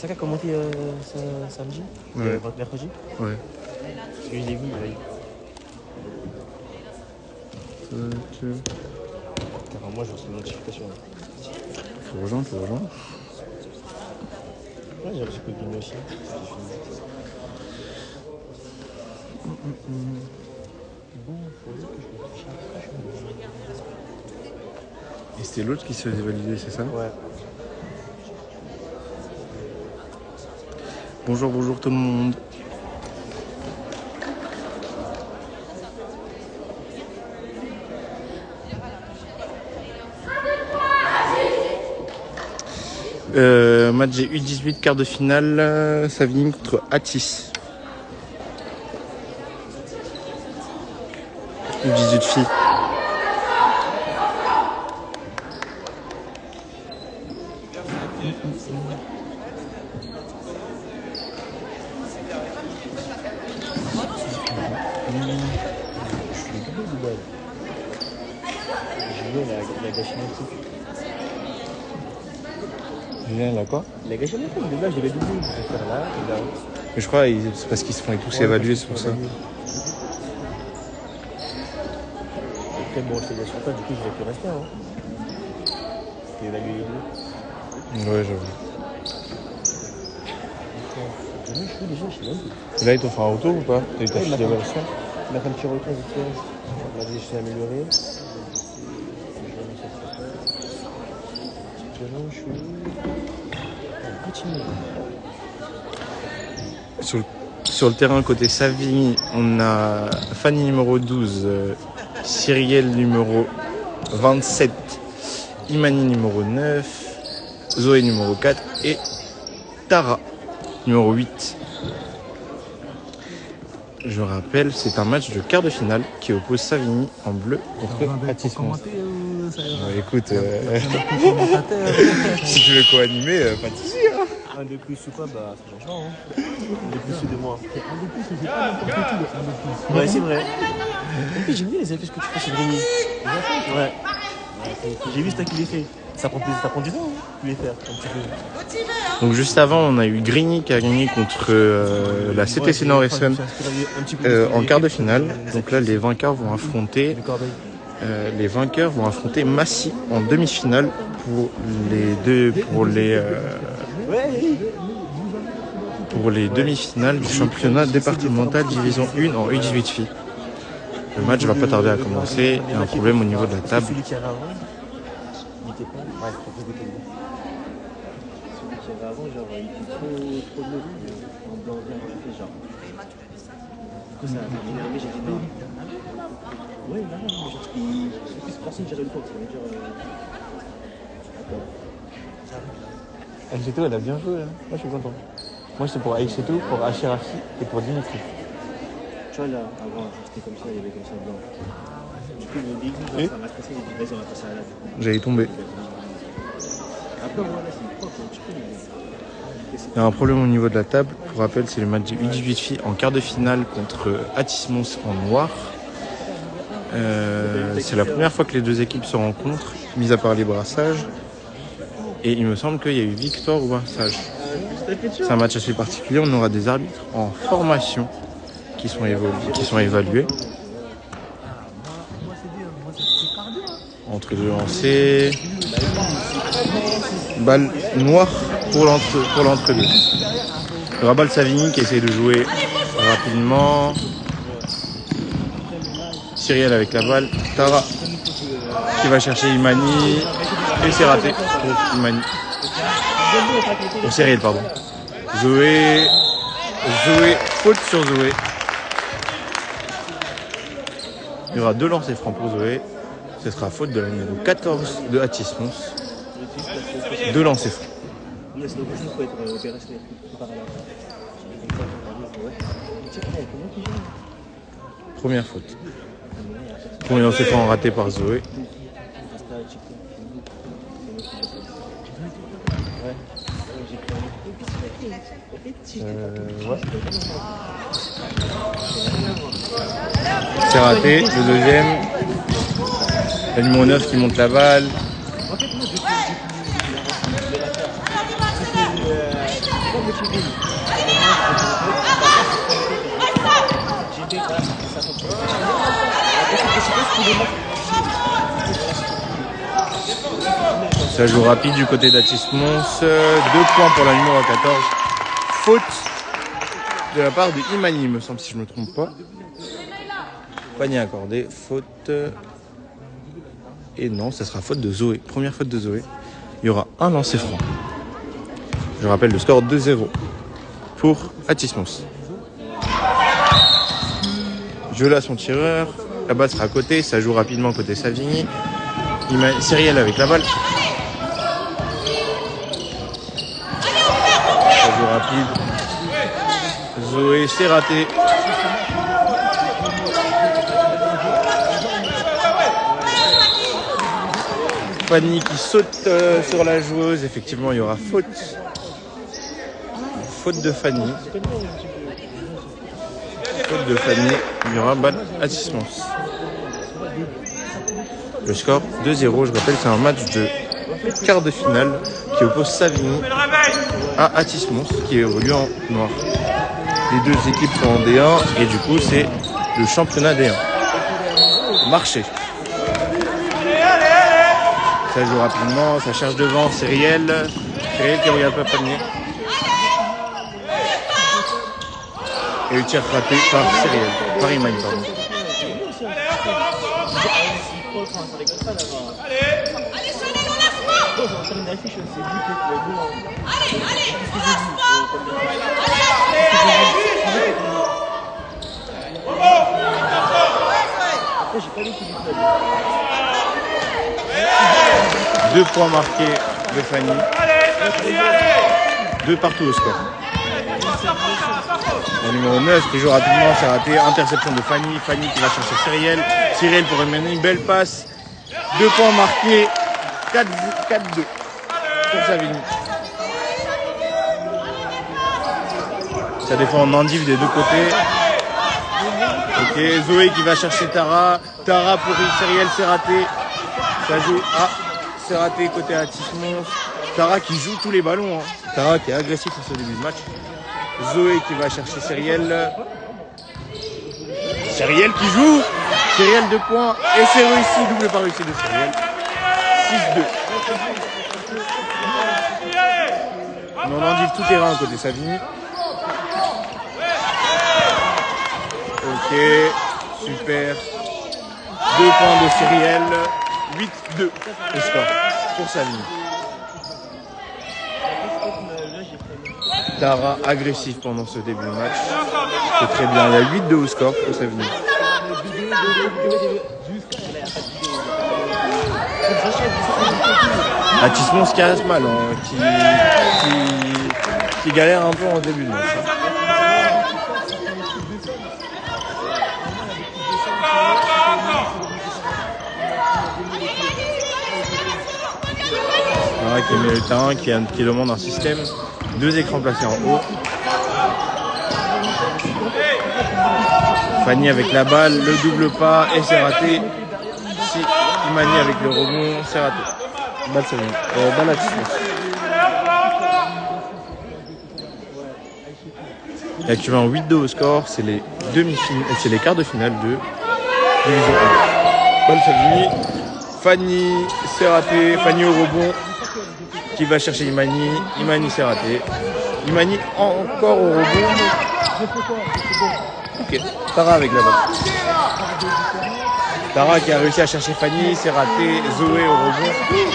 C'est ça qu'a commenté samedi mercredi. Ouais. Parce que je l'ai vu. Car moi, je reçois une notification. Faut rejoindre. Ouais, j'ai reçu Codine aussi. Bon, faut dire que je me touche Et c'était l'autre qui se faisait valider, c'est ça? Ouais. Bonjour tout le monde. Match des U18, quart de finale, Savigny contre Atis. U18 filles. Il a gâché mon truc. Julien, là quoi? Il a gâché mon truc. De base, j'avais doublé. Je vais faire là et là. Mais je crois que c'est parce qu'ils se font tous évaluer, c'est pour ça. Après, bon, je fais des sur toi, du coup, je vais plus rester. Hein. T'es évalué les deux. Ouais, j'avoue. Demain, je suis déjà, je sais même plus. Et là, ils t'ont fait un retour ou pas? T'as eu ta Ouais, fiche d'évaluation? il m'a fait un petit retour vite fait. On m'a dit que je suis amélioré. Demain, je suis. Sur le terrain côté Savigny, on a Fanny numéro 12, Cyrielle numéro 27, Imani numéro 9, Zoé numéro 4 et Tara numéro 8. Je rappelle, c'est un match de quart de finale qui oppose Savigny en bleu contre Atis. Écoute, si tu veux co-animer, pas de soucis. Hein. Un de plus ou quoi, bah c'est franchement. Hein. Un de plus ou de moins. Un de plus, c'est pas n'importe qui. Un de plus. Ouais, c'est vrai. En plus, j'aime bien les effets que tu fais sur Rémi. Ouais. J'ai vu ça qu'il les fait. Ça prend du temps, hein, de les faire. Un petit peu. Donc juste avant, on a eu Grigny qui a gagné contre la CTC Nord-Essonne en quart de finale. Donc là, les vainqueurs vont affronter Massy en demi-finale pour les demi-finales du championnat départemental division 1 en U18 filles. Le match va pas tarder à commencer. Il y a un problème au niveau de la table. Celui qui avait avant, il était pas. Ouais, c'est pas celui qui avait avant, genre, il était trop de levé, en blanc, genre. Du coup, ça m'a énervé, j'ai dit non. Ouais, là, genre, c'est personne qui gérait le temps, ça veut dire. Aïchetou, elle a bien joué. Hein. Moi, je suis content. Moi, c'est pour Aïchetou, pour Achirafi et pour Dimitri. Tu vois, là, avant, c'était comme ça, il y avait comme ça blanc. Du coup, le début, ça m'a stressé, j'ai dit, vas-y, on va passer à la. J'allais tomber. Après, moi, là, c'est propre, un petit peu. Il y a un problème au niveau de la table. Pour rappel, c'est le match du U18 filles en quart de finale contre Atis-Mons en noir. C'est la première fois que les deux équipes se rencontrent, mis à part les brassages. Et il me semble qu'il y a eu victoire au brassage. C'est un match assez particulier. On aura des arbitres en formation qui sont évalués. Entre deux lancers. Balle noire pour l'entre-deux. Rabal Savigny qui essaie de jouer rapidement. Cyrielle avec la balle. Tara qui va chercher Imani. Et c'est raté pour Imani. Pour Cyrielle, pardon. Zoé, faute sur Zoé. Il y aura 2 lancers francs pour Zoé. Ce sera faute de la numéro 14 de Atis-Mons. 2 lancers francs. Première faute. Premier lancer franc raté par Zoé. Ouais. C'est raté, le deuxième. Le numéro 9 qui monte la balle. Ça joue rapide du côté d'Atis Mons. 2 points pour la numéro 14. Faute de la part de Imani, me semble, si je ne me trompe pas. Panier accordé. Faute. Et non, ça sera faute de Zoé. Première faute de Zoé. Il y aura un lancer franc. Je rappelle le score 2-0 pour Atis Mons. Je lâche son tireur. La balle sera à côté. Ça joue rapidement côté Savigny. Cyriel avec la balle. Ça joue rapide. Zoé, c'est raté. Fanny qui saute sur la joueuse. Effectivement, il y aura faute. Faute de Fanny. Faute de Fanny. Il y aura balle Atis Mons. Le score 2-0. Je rappelle, c'est un match de quart de finale qui oppose Savigny à Atis Mons qui évolue en noir. Les deux équipes sont en D1 et du coup, c'est le championnat D1. Marché. Ça joue rapidement, ça cherche devant, Cyriel. Cyriel qui regarde pas panier. Et le tir raté par Cyriel, par Imani, pardon. Deux points marqués de Fanny. 2 partout au score. Le numéro 9 qui joue rapidement, c'est raté. Interception de Fanny. Fanny qui va chercher Cyriel. Cyriel pour mener une belle passe. 2 points marqués. 4-2 pour Savigny. Ça défend en endive des deux côtés. Ok, Zoé qui va chercher Tara. Tara pour Cyriel, c'est raté. Ça joue. Ah, c'est raté côté Atis Mons. Tara qui joue tous les ballons. Hein. Tara qui est agressif pour ce début de match. Zoé qui va chercher Cyriel. Cyriel qui joue. Cyriel 2 points. Et c'est réussi. Double pas réussi de Cyriel. 6-2. On endive tout terrain côté Savigny. Ok, super. 2 points de Cyriel. 8-2 le score pour Savigny. Tara agressif pendant ce début de match. C'est très bien. Il y a 8-2 au score pour Savigny. Atis Mons qui reste mal, hein, qui galère un peu en début de match. Qui met le terrain, qui demande un système. 2 écrans placés en haut. Fanny avec la balle, le double pas et c'est raté. Si Imani avec le rebond, c'est raté. Balle Savigny. Balle Atis Mons. Et actuellement 8-2 au score, c'est les c'est les quarts de finale de Division 1. Balle Savigny. Fanny, c'est raté. Fanny au rebond. Qui va chercher Imani. Imani c'est raté. Imani encore au rebond. Ok. Tara avec la balle. Tara qui a réussi à chercher Fanny, c'est raté. Zoé au rebond.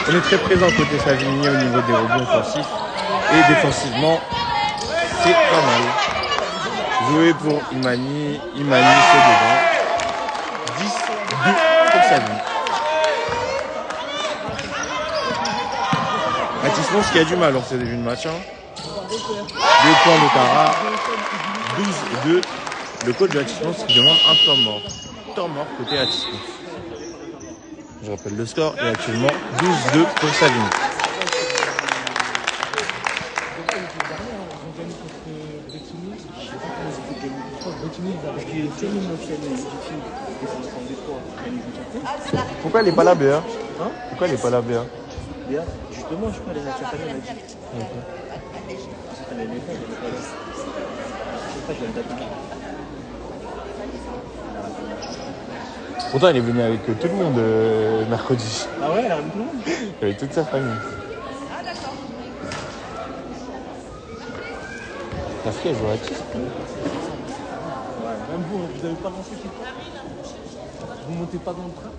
On est très présent côté Savigny au niveau des rebonds offensifs. Et défensivement, c'est pas mal. Zoé pour Imani. Imani c'est devant. 10-2 pour Savigny. Atis Mons qui a du mal en ce début de match. 2 points de Tara. 12-2. Le coach de Atis Mons qui demande un temps mort. Temps mort côté Atis Mons. Je rappelle le score est actuellement 12-2 pour Savigny. Pourquoi elle n'est pas là, Béa? Pourquoi elle n'est pas là, Béa? Justement, je crois que les Nathalie m'a dit. Elle est pas là. Je sais pas, je la date. Pourtant, il est venu avec tout le monde mercredi. Ah ouais, elle a remis tout le monde. Avec toute sa famille. Ta fille, elle joue à qui? Ouais, même vous, vous avez pas lancé tout le temps. Vous montez pas dans le train.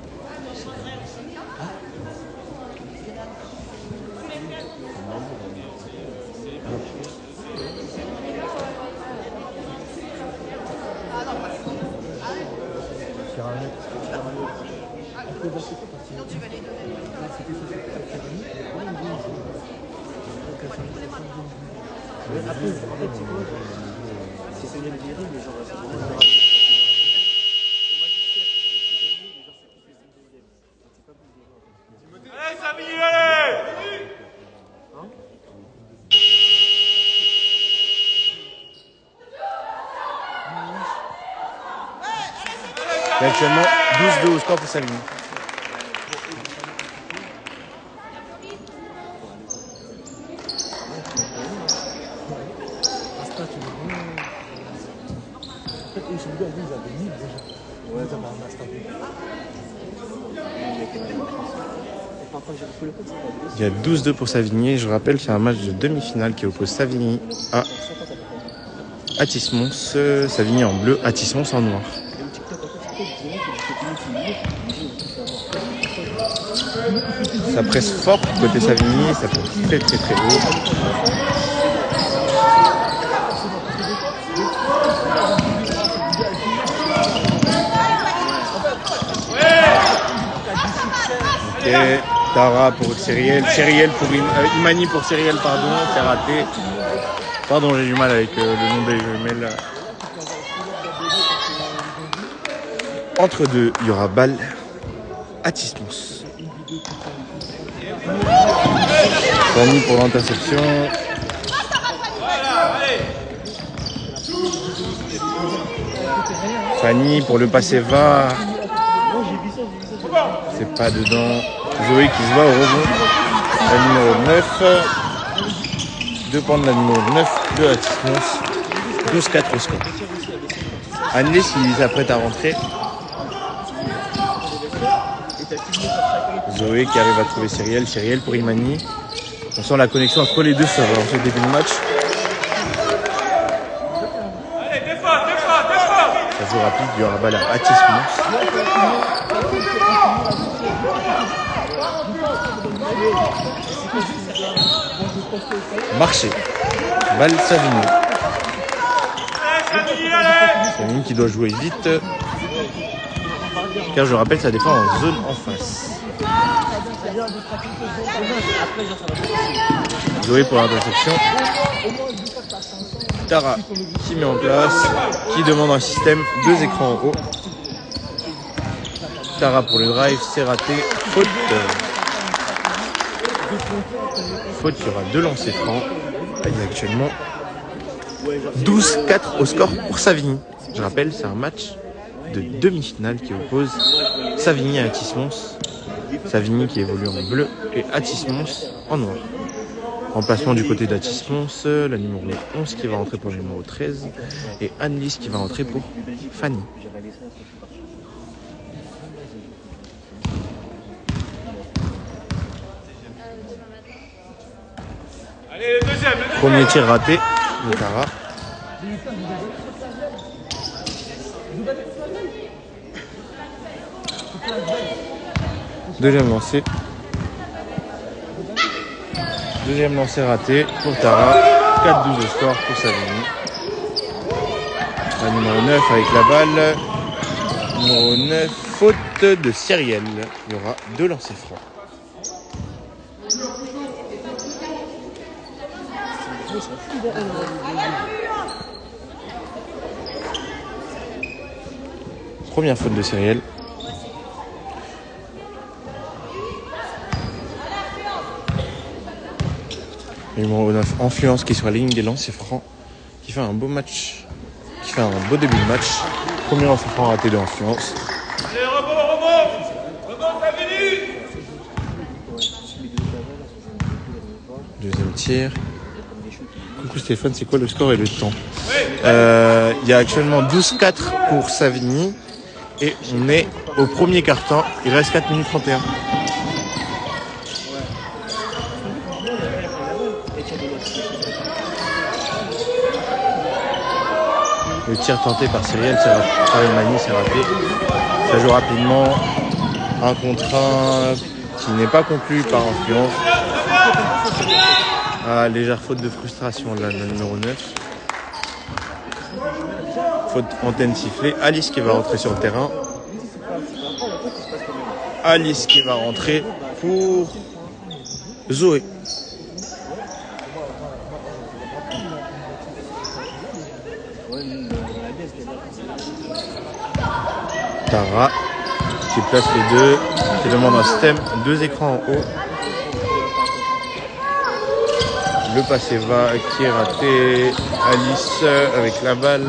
Après, en fait, c'est quoi? C'est Sonia le Guéry, mais genre, c'est vraiment on va distraire. Allez, Samy, allez! Il y a actuellement 12-2 au score pour Savigny. Il y a 12-2 pour Savigny. Je rappelle, c'est un match de demi-finale qui oppose Savigny à Athis-Mons. Savigny en bleu, Athis-Mons en noir. Ça presse fort côté Savigny, ça presse très très très haut. Ok, Tara pour Cyriel, Cyriel pour Imani pour Cyriel, pardon, c'est raté. Pardon, j'ai du mal avec le nom des jumelles. Entre deux, il y aura balle Athis-Mons. Fanny pour l'interception. Fanny pour le passer va. C'est pas dedans. Zoé qui se bat au rebond. La numéro 9. 2 points de la numéro 9 de Athis-Mons. 12-4 au score. Annelise qui s'apprête à rentrer. Zoé qui arrive à trouver Cyriel. Cyriel pour Imani. On sent la connexion entre les deux sur ce début de match. Ça joue rapide, il y aura balle à Athis-Mons. Marché. Balle Savigny. Savigny qui doit jouer vite. Car je rappelle, ça défend en zone en face. Zoé pour l'interception. Tara qui met en place, qui demande un système, 2 écrans en haut. Tara pour le drive, c'est raté. Faute. Faute, il y aura 2 lancers francs. Il y a actuellement 12-4 au score pour Savigny. Je rappelle, c'est un match de demi-finale qui oppose Savigny à Athis-Mons. Savigny qui évolue en bleu et Athis-Mons en noir. Remplacement du côté d'Athis-Mons, la numéro 11 qui va rentrer pour le numéro 13 et Annelise qui va rentrer pour Fanny. Allez, le deuxième. Premier tir raté de Tara. Deuxième lancé. Deuxième lancé raté pour Tara. 4-12 au score pour Savigny. La numéro 9 avec la balle. Numéro 9, faute de Cyriel. Il y aura 2 lancers francs. Première faute de Cyriel. Numéro 9, Influence qui est sur la ligne des lancers francs, qui fait un beau match, qui fait un beau début de match. Premier lancer franc raté de Influence. Allez, rebond, Savigny. Deuxième tir. Coucou Stéphane, c'est quoi le score et le temps? Il y a actuellement 12-4 pour Savigny Et on est au premier quart-temps. Il reste 4 minutes 31. Le tir tenté par Cyriel, par Imani, c'est raté. Ça joue rapidement. Un contre un qui n'est pas conclu par influence. Ah, légère faute de frustration là, le numéro 9. Faute antenne sifflée. Alice qui va rentrer sur le terrain. Alice qui va rentrer pour Zoé. Tara qui place les deux, qui demande un système, 2 écrans en haut. Le passé va qui est raté. Alice avec la balle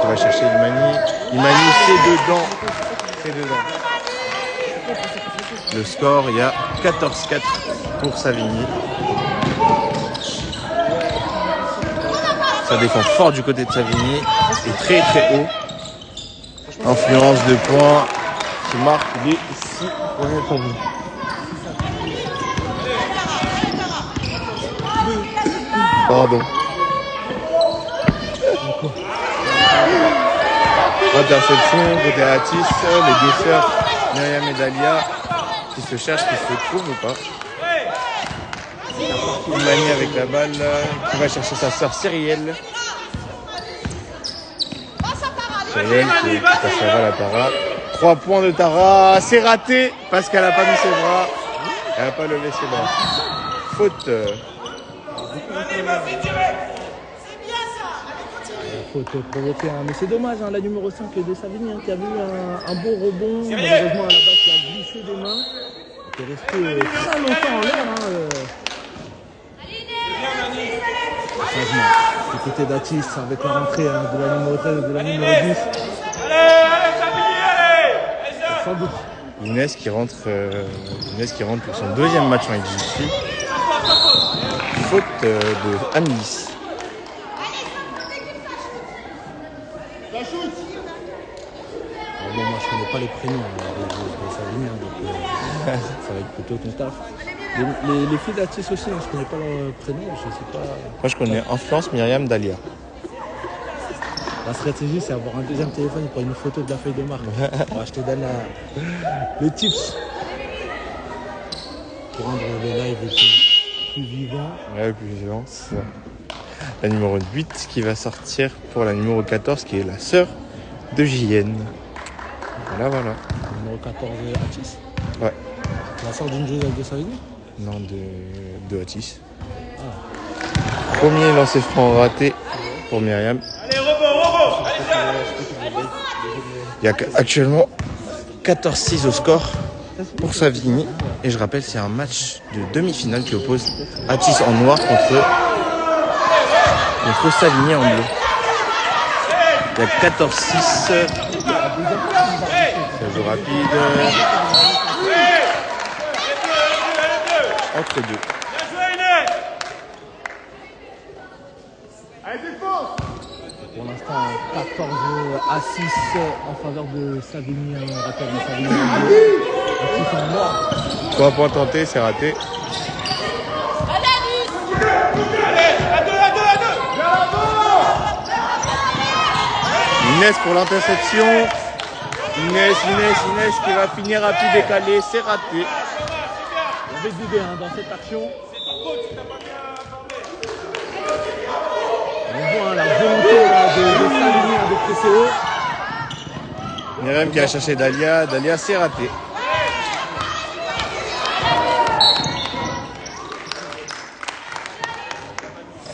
qui va chercher Imani. Imani c'est dedans. C'est dedans. Le score, il y a 14-4 pour Savigny. Ça défend fort du côté de Savigny et très très haut. Influence de points qui marque les 6 premiers points. Pardon. Interception côté Atis, les deux sœurs Myriam et Dalia qui se cherchent, qui se trouvent ou pas. Imani avec la balle qui va chercher sa sœur Cyrielle. Cyrielle qui passe la balle à Tara. 3 points de Tara, c'est raté parce qu'elle n'a pas mis ses bras. Elle n'a pas levé ses bras. Faute. Faute provoquée, hein. Mais c'est dommage, hein, la numéro 5 de Savigny qui a vu un beau rebond. Malheureusement, à la base, qui a glissé des mains. Il est resté très longtemps en l'air. Changement du côté d'Atis avec la rentrée de la numéro 13 et de la numéro 10. Allez, Savigny, allez. Sans doute. Inès qui rentre pour son deuxième match en XGC. Faute de Amélis. Bon, moi je connais pas les prénoms de Savigny, donc ça va être plutôt ton taf. Les filles d'Atis aussi, hein, je connais pas leurs prénoms, je sais pas. Moi je connais Influence, Myriam, Dalia. La stratégie, c'est avoir un deuxième téléphone pour une photo de la feuille de marque. Bon, je te donne les tips pour rendre les lives plus vivants. Ouais, plus vivant, c'est ça. La numéro 8 qui va sortir pour la numéro 14 qui est la sœur de JN. Voilà, voilà. Numéro 14 Atis. Ouais. La sœur d'une joueuse de Savigny. Non, de Atis. Ah. Premier lancer franc raté pour Myriam. Allez, rebond. Allez, Il y a actuellement 14-6 au score pour Savigny. Et je rappelle, c'est un match de demi-finale qui oppose Atis en noir contre Savigny en bleu. Il y a 14-6. Ça joue rapide. Entre deux. Bien joué, Inès. Allez, défense. Pour l'instant, 14 à 6 en faveur de Savigny. On rappelle de Savigny en bleu. Atis en noir. 3 points tentés, c'est raté. Inès pour l'interception. Inès qui va finir à pied décalé, c'est raté. Il y avait d'idées dans cette action. On voit la volonté de Savigny de presser haut. Myriam qui a cherché Dalia, c'est raté.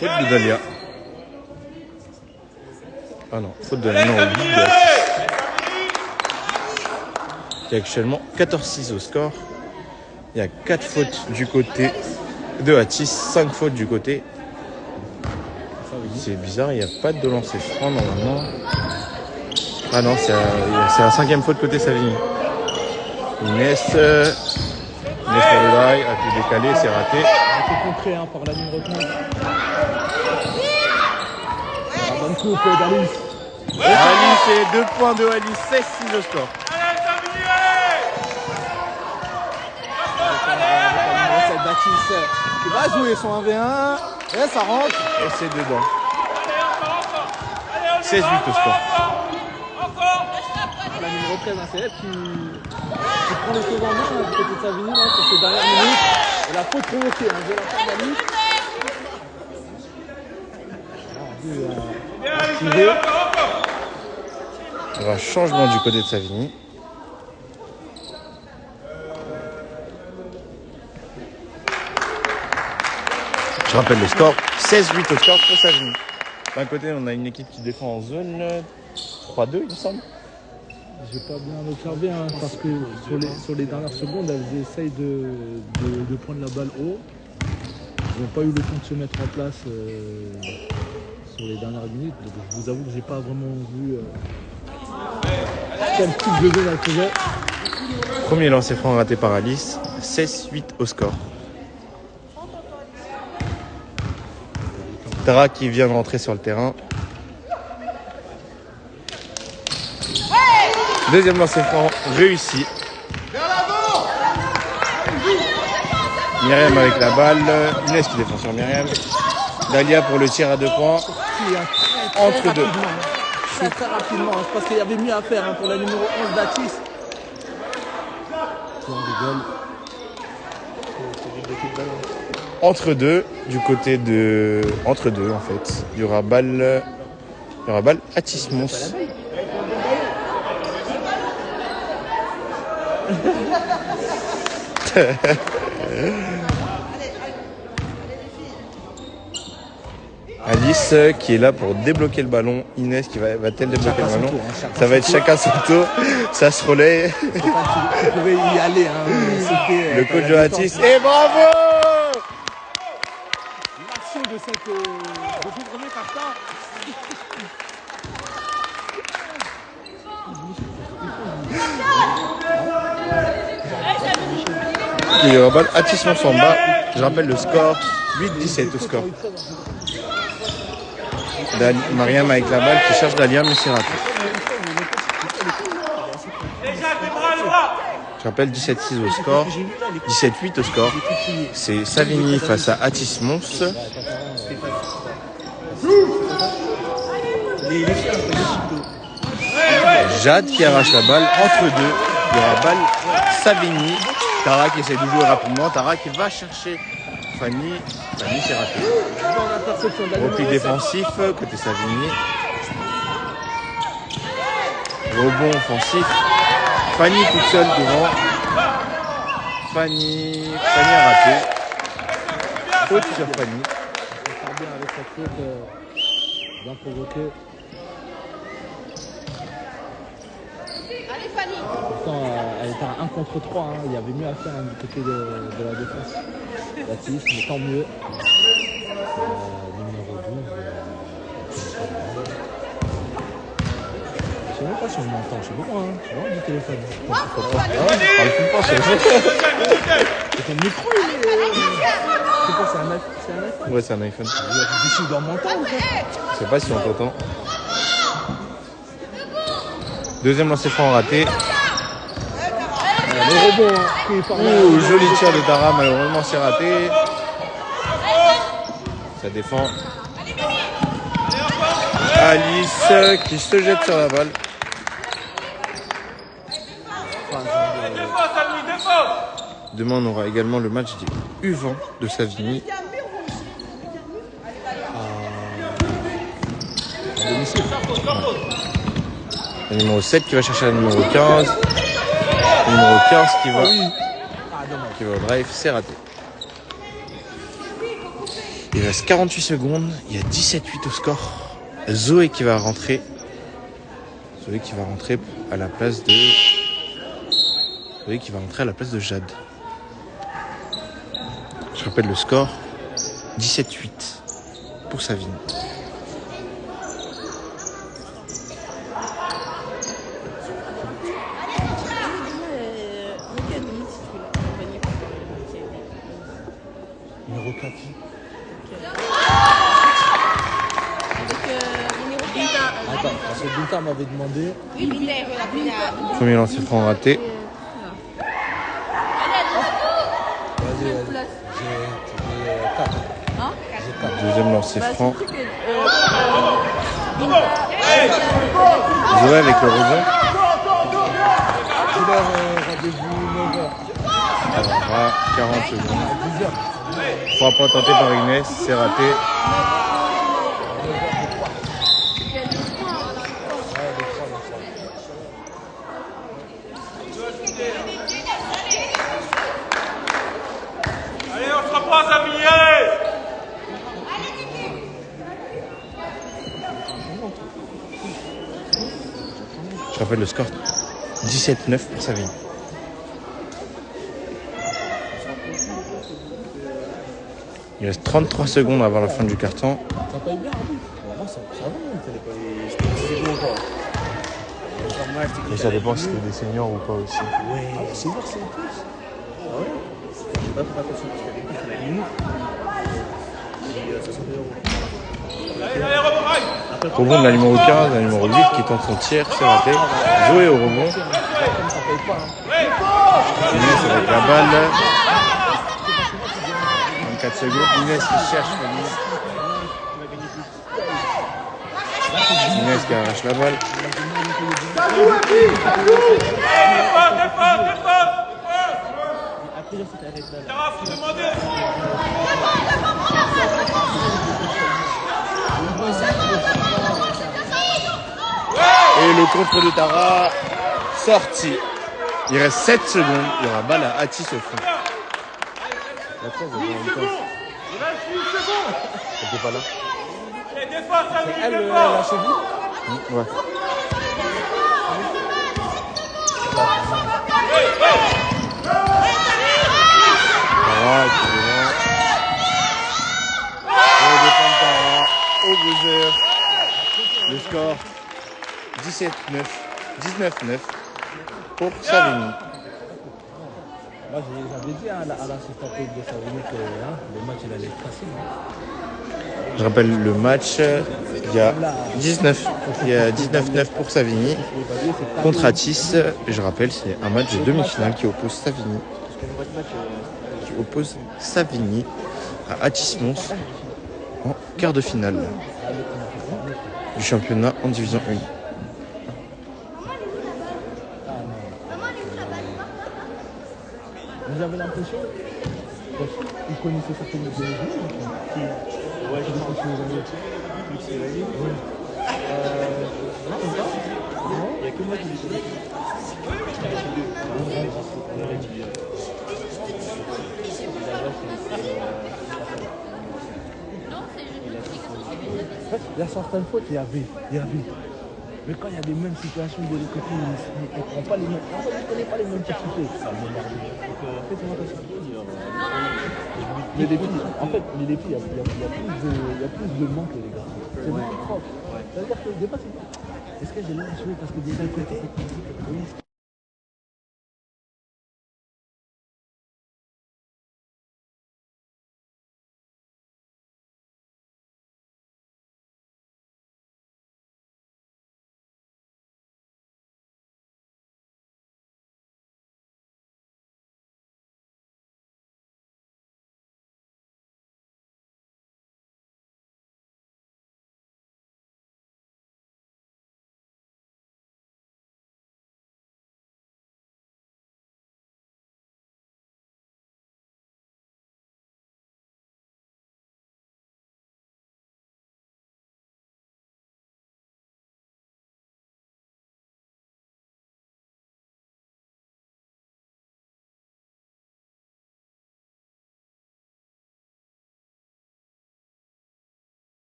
Faute de Dalia. Ah non, faute de la numéro 8 de Atis. Il y a actuellement 14-6 au score. Il y a 4 fautes du côté de Atis, 5 fautes du côté. C'est bizarre, il n'y a pas de lancer franc normalement. Ah non, c'est la 5e faute côté Savigny. Inès pour le drive, a pu décaler, c'est raté. Il a été contré par la numéro 15. La bonne coupe d'Alice. Alice, et 2 points de Alice, 16-6 au score. Baptiste qui va jouer son 1v1. Et ça rentre. Et c'est dedans. 16-8 au score. La numéro 13, c'est elle qui prend les choses en main du côté de Savigny là, sur ces dernières minutes. Et la faute provoquée de la part d'Ali. Il y aura changement du côté de Savigny. Je rappelle le score, 16-8 au score pour Savigny. D'un côté, on a une équipe qui défend en zone 3-2, il me semble. J'ai pas bien observé parce que sur les dernières secondes, elles essayent de prendre la balle haut. Ils n'ont pas eu le temps de se mettre en place sur les dernières minutes. Donc, je vous avoue que j'ai pas vraiment vu quel type de jeu elle faisait. Premier lancer franc raté par Alice, 16-8 au score. Tara qui vient de rentrer sur le terrain. Deuxième lancer franc réussi. Myriam avec la balle. Inès qui défend sur Myriam. Dalia pour le tir à 2 points. Entre deux. Très rapidement, je pense qu'il y avait mieux à faire pour la numéro 11 Baptiste. Entre deux, du côté de... Entre deux en fait. Il y aura balle Atis-Mons. Alice qui est là pour débloquer le ballon. Inès qui va-t-elle débloquer le ballon? Ça va être chacun son tour. Ça se relaie. Tu pouvais y aller. Le coach de Atis. Et bravo! L'action de ce premier carton. Il y aura balle Atis-Mons en bas. Je rappelle le score. 8-17 au score. Mariam avec la balle qui cherche Dalia, mais c'est raté. Je rappelle 17-6 au score, 17-8 au score. C'est Savigny face à Atis-Mons. Jade qui arrache la balle entre deux. Il y aura balle Savigny. Tara qui essaie de jouer rapidement. Tara qui va chercher Fanny. Fanny c'est raté. Repli défensif côté Savigny. Rebond offensif. Fanny toute seule devant. Fanny a raté. Faute sur Fanny. On bien avec cette faute bien provoquée. Allez Fanny. Pourtant, elle était à 1 contre 3. Il y avait mieux à faire du côté de la défense. Baptiste, mais tant mieux. Numéro 12. Je sais même pas si on m'entend. Je sais pas moi. Je vois du téléphone. C'est ton micro, c'est quoi, c'est un iPhone? Ouais, c'est un iPhone. Je dois m'entendre ou quoi? Je sais pas si on t'entend. Deuxième lancer franc raté. Le rebond pris par Ouh, joli tir de Tara, malheureusement c'est raté. Ça défend. Alice qui se jette sur la balle. Demain on aura également le match des U20 de Savigny. Le numéro 7 qui va chercher la numéro 15. Le numéro 15 qui va au drive, c'est raté. Il reste 48 secondes, il y a 17-8 au score. Zoé qui va rentrer. Zoé qui va rentrer à la place de... Zoé qui va rentrer à la place de Jade. Je rappelle le score. 17-8 pour Savigny. Numéro 4. Attends, parce que Binta m'avait demandé. Oui, Binder, Premier lancer franc raté. Vas-y, J'ai 4. Hein? Deuxième lancer franc. C'est que, Jouer avec le rebond. J'ai leur rendez-vous 9h. Alors, 40 secondes. 3 points tentés par Inès, c'est raté. Allez, on se reprend, Savigny, allez. Je rappelle le score 17-9 pour Savigny. Il reste 33 secondes avant la fin du carton. Ça paye bien, en plus. Moi, ça va, il fallait pas les. C'était bon encore. Et ça dépend si c'était des seniors ou pas aussi. Ouais. Ah, c'est voir, c'est en plus. Ah ouais? J'ai pas fait attention parce qu'à l'époque, on a une minute. Et 60 €. Allez, allez, rebond, aïe. Rebond de la numéro 15, la numéro 8 qui tente son tir, c'est raté. Zoé au rebond. Comme ça paye pas. Hein. Inès avec la balle. 24 secondes. Inès qui cherche Fanny. Inès qui arrache la balle. Défense. Après, là, c'était arrêté là. Tara, faut demander. Et le contre de Tara sorti. Il reste 7 secondes. Il y aura balle à Atis au fond. La France, elle est en même temps. Il reste 8 secondes. Elle était pas là. Allez, défense, Savigny, Elle, défense. la cheville. Ouais. Tara qui est devant. Et défend Tara au buzzer. Le score 19-9 pour Savigny. Moi, j'avais dit à l'assistant de Savigny que le match il allait être facile. Je rappelle le match, il y a 19-9 pour Savigny contre Atis. Et je rappelle, c'est un match de demi-finale qui oppose Savigny à Atis Mons en quart de finale du championnat en division 1. Vous avez l'impression qu'ils connaissaient certaines de mes joueurs. Ouais, je pense que c'est la ligue. Non, comme ça. Il n'y a que moi qui dis ça. Il y a certaines fautes, il y avait. Mais quand il y a des mêmes situations de l'autre côté, il ne prend pas les mêmes. En fait, il ne connaît pas les mêmes difficultés. Ça m'énerve. Faites-moi ta surprise. Mais les filles, en fait, il y a plus de manque que les gars. C'est beaucoup propre. C'est-à-dire que des fois, est-ce que j'ai l'air de jouer parce que des deux côtés, oui.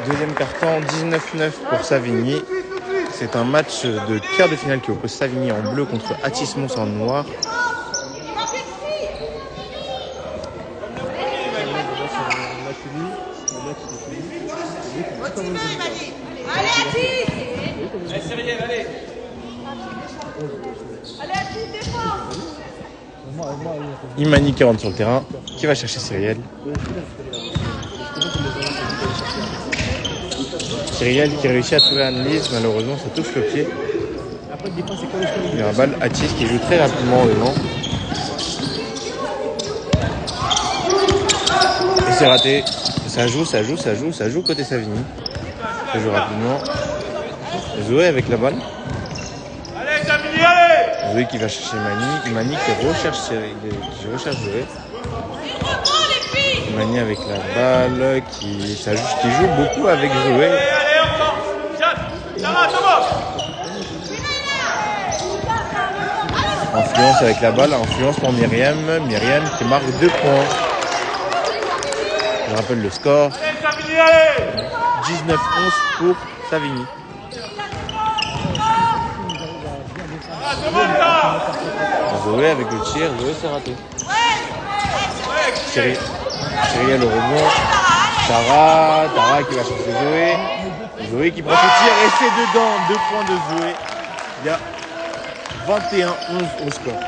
Deuxième carton, 19-9 pour Savigny. C'est un match de quart de finale qui oppose Savigny en bleu contre Atis Mons en noir. Allez, Atis! Allez, Cyrielle, allez. Allez, Atis, défense! Imani qui rentre sur le terrain, qui va chercher Cyriel. Cyriel qui réussit à trouver Annelise, malheureusement ça touche le pied. Il y a un balle à Tis qui joue très rapidement devant. Et c'est raté. Ça joue côté Savigny. Ça joue rapidement. Zoé avec la balle. Allez, Savigny, allez! Zoé qui va chercher Imani. Imani qui recherche Zoé. Imani avec la balle qui joue beaucoup avec Zoé. Allez, encore! Ça va! Influence avec la balle, influence pour Myriam. Myriam qui marque 2 points. Je rappelle le score. Allez, Savigny, allez! 19-11 pour Savigny. Zoé avec le tir, Zoé c'est raté. Cyriel au rebond. Tara qui va chercher Zoé. Zoé qui prend ce tir et c'est dedans. 2 points de Zoé. Il y a 21-11 au score.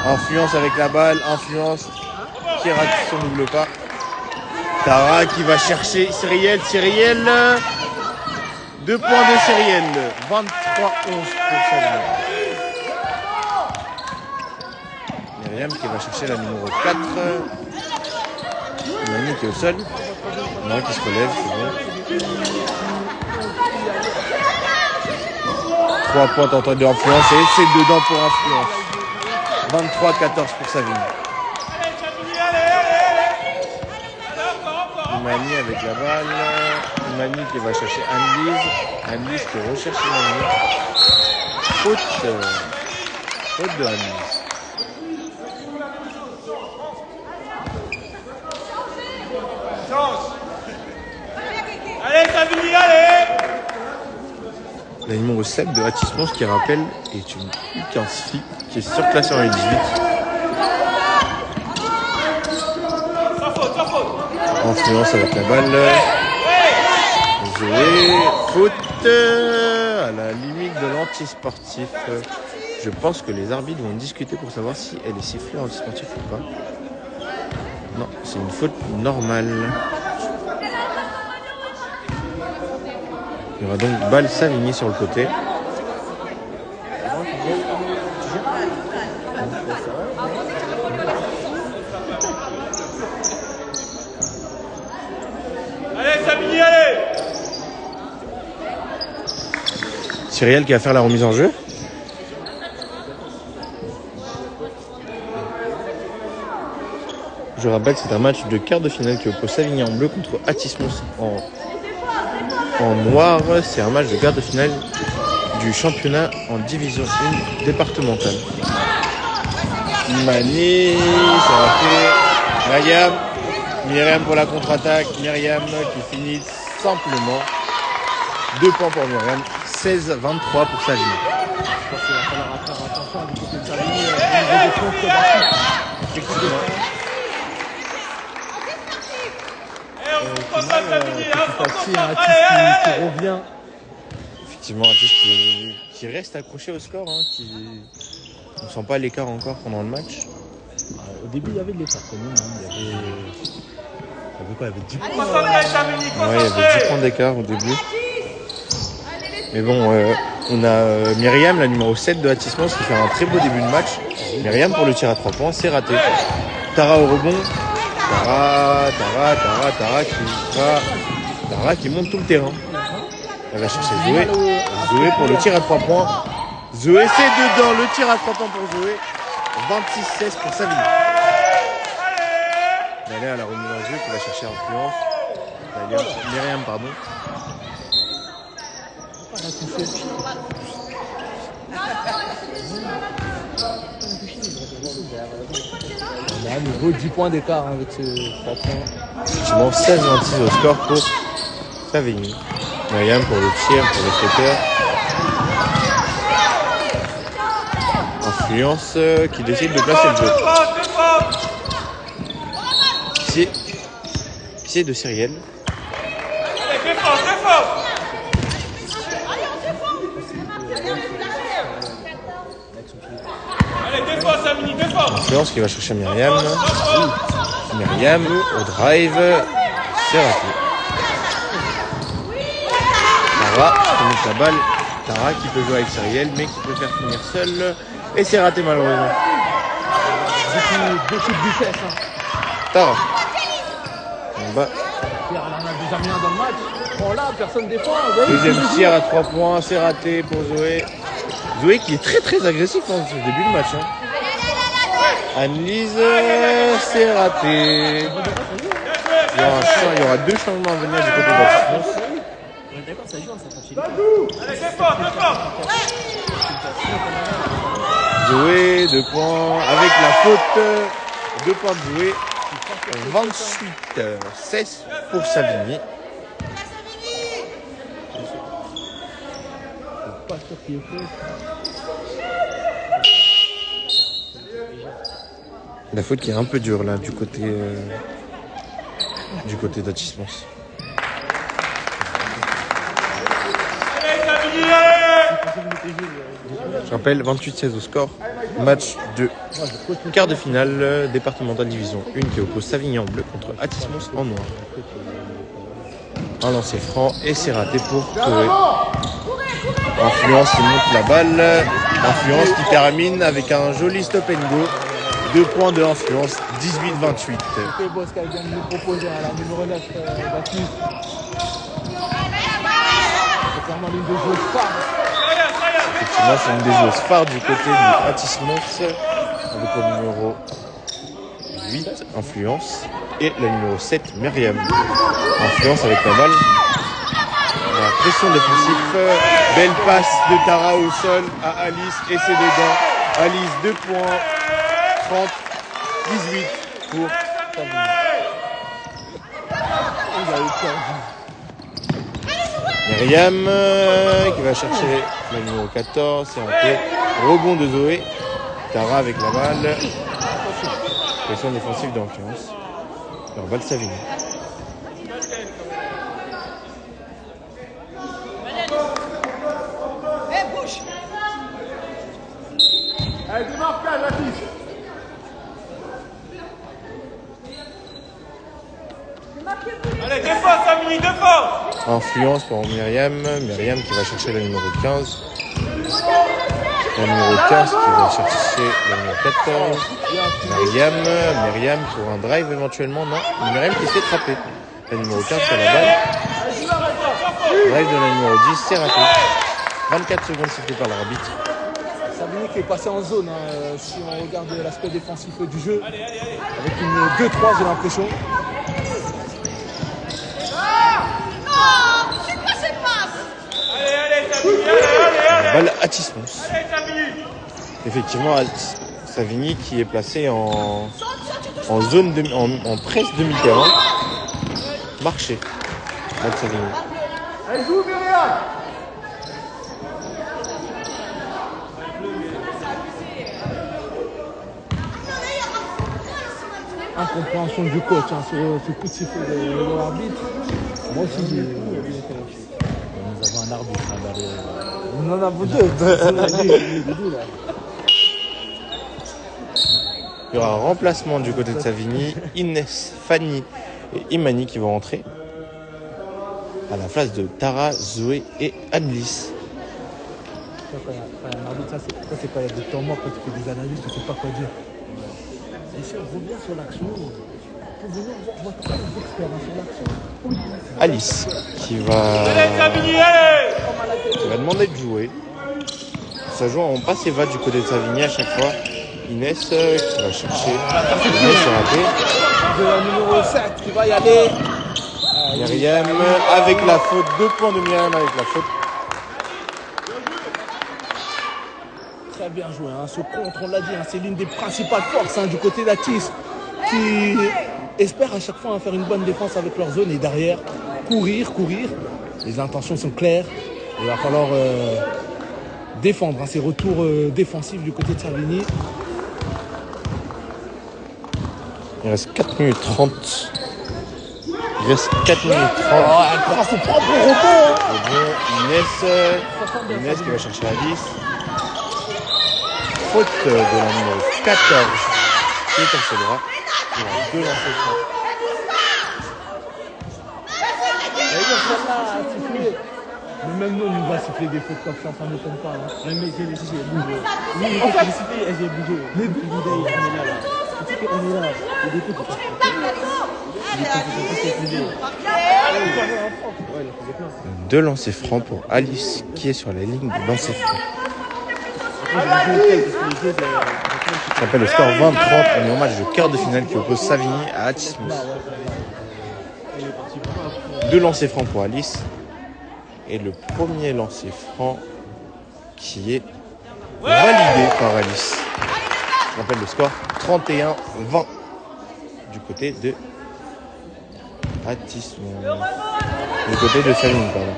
Influence avec la balle, influence qui rate son double pas. Tara qui va chercher Cyriel. 2 points de Cyriel. 23-11 pour Savigny. Myriam qui va chercher la numéro 4. Imani qui est au sol. Non, qui se relève, c'est bon. 3 points tentants de influence et c'est dedans pour influence. 23-14 pour Savigny. Imani avec la balle. Imani qui va chercher Annelise qui recherche Imani. Faute de Annelise. Allez, Savigny, allez! La numéro 7 de Atismons qui rappelle est une U15 fille qui est surclassée en U18. Sans faute! Influence avec la balle. Zoé, faute à la limite de l'antisportif. Je pense que les arbitres vont discuter pour savoir si elle est sifflée antisportif ou pas. Non, c'est une faute normale. Il y aura donc balle Savigny sur le côté. Allez, Savigny, allez! Cyriel qui va faire la remise en jeu. Je rappelle que c'est un match de quart de finale qui oppose Savigny en bleu contre Atismons en noir. C'est un match de quart de finale du championnat en division 1 départementale. Mani, ça va faire Myriam pour la contre-attaque. Myriam qui finit simplement. 2 points pour Myriam. 16-23 pour Savigny. Je pense qu'il va falloir faire attention du côté de Savigny au niveau des comptes. Effectivement. Petit à petit, qui revient. Effectivement, Atis qui reste accroché au score. On ne sent pas l'écart encore pendant le match. Au début, il y avait de l'écart quand même. Il y avait 10 points. Concentrez, Savigny, Ouais, il y avait 10 points d'écart au début. Mais bon, on a Myriam, la numéro 7 de Atismons, qui fait un très beau début de match. Myriam pour le tir à 3 points, c'est raté. Tara au rebond. Tara qui monte tout le terrain. Elle va chercher Zoé. Zoé pour le tir à 3 points. Zoé, c'est dedans. Le tir à 3 points pour Zoé. 26-16 pour Savigny. Elle est à la remise en jeu qui va chercher influence. Myriam, pardon. On a à nouveau 10 points d'écart avec ce 3 points. Effectivement, 16-26 au score pour Savigny. Myriam pour le tir, pour le flotteur. Influence qui décide de placer le jeu. Pied de Cyriel. Allez, fort! Influence qui va chercher Myriam. Myriam au drive. C'est raté. Tara qui monte la balle. Tara qui peut jouer avec Cyrielle mais qui préfère finir seule. Et c'est raté malheureusement. Beaucoup de vitesse. Hein. Tara. En bas. On a déjà mis un dans le match. Bon là, personne défend. Deuxième tir à 3 points. C'est raté pour Zoé. Zoé qui est très très agressif dans ce début de match. Hein. Anne-Lise, c'est raté. Il y aura 2 changements à venir du côté de la France. D'accord, ça joue, ça continue. Allez, très fort, très fort. Zoé, 2 points avec la faute. 2 points de Zoé. 28-16 pour Savigny. Pas sûr qu'il est fait. La faute qui est un peu dure là du côté d'Atismons. Allez, Savigny, allez. Je rappelle 28-16 au score. Match de quart de finale départemental division 1 qui oppose Savigny en bleu contre Atismons en noir. Un lancer franc et c'est raté pour Zoé. Influence qui monte la balle. Influence qui termine avec un joli stop and go. 2 points de Influence, 18-28. C'est beau ce qu'elle vient de nous proposer à la numéro 9 d'Atis. C'est vraiment l'une des joueuses phares. Effectivement, c'est une des joueuses phares du côté de Atismons avec le numéro 8, Influence, et le numéro 7, Myriam. Influence avec la balle. La pression défensive. Belle passe de Tara au sol à Alice et c'est dedans. Alice, 2 points. 30-18 pour Savigny. Myriam qui va chercher le numéro 14, c'est raté. Rebond de Zoé. Tara avec la balle. Pression défensive d'Influence. Leur balle Savigny. Allez, démarquage, Atis. Allez, défense, Savigny, défense. Influence pour Myriam. Myriam qui va chercher le numéro 15. Le numéro 15 qui va chercher le numéro 14. Myriam pour un drive éventuellement. Non, Myriam qui se fait trapper. Le numéro 15 sur la balle. Drive de la numéro 10, c'est raté. 24 secondes sifflées par l'arbitre. Savigny qui est passé en zone, hein, si on regarde l'aspect défensif du jeu. Avec une 2-3, j'ai l'impression. Allez, Savigny, allez. La balle Atismons. Allez, Savigny. Effectivement, Savigny qui est placé en zone en presse demi-terrain. Marché. Balle Savigny. Allez, joue, Myriam. Incompréhension du coach hein, sur ce coup de sifflet de l'arbitre. Moi aussi, nous avons un arbitre. Hein, on en a deux. Il y aura un remplacement du côté de Savigny. Inès, Fanny et Imani qui vont rentrer à la place de Tara, Zoé et Anne-Lise. Quand il y a un arbitre, ça c'est quand il y a des temps morts, quand tu fais des analyses, tu ne sais pas quoi dire. Et si on revient sur l'action, pour venir voir tous les experts sur l'action. Alice qui va demander de jouer. Ça joue en passe et va du côté de Savigny à chaque fois. Inès qui va chercher. Inès est raté. De la numéro 7 qui va y aller. Myriam avec la faute. 2 points de Myriam avec la faute. Très bien joué. Hein. Ce contre, on l'a dit, hein, c'est l'une des principales forces hein, du côté d'Atis qui espère à chaque fois hein, faire une bonne défense avec leur zone et derrière courir. Les intentions sont claires. Il va falloir défendre hein, ces retours défensifs du côté de Savigny. Il reste 4 minutes 30. Il reste 4 minutes 30. Oh, elle prend son propre rebond. Inès qui va chercher Alice. faute de la numéro 14 qui est torse droit. Il y aura 2 lancers francs. Mais même nous, on va siffler des fautes comme ça ne m'étonne pas. Hein. Mais j'ai bougé. Oui, il faut siffler et j'ai bougé. Mais on est là. On est là. Il y a des coups qui passent. Deux lancers francs pour Alice qui est sur la ligne du lancer franc. Ça s'appelle le score 20-30. On est au match de quart de finale qui oppose Savigny à Atismus. 2 lancers francs pour Alice. Et le premier lancer franc qui est validé par Alice. Je rappelle le score 31-20 du côté de Atismus. Du côté de Savigny, pardon.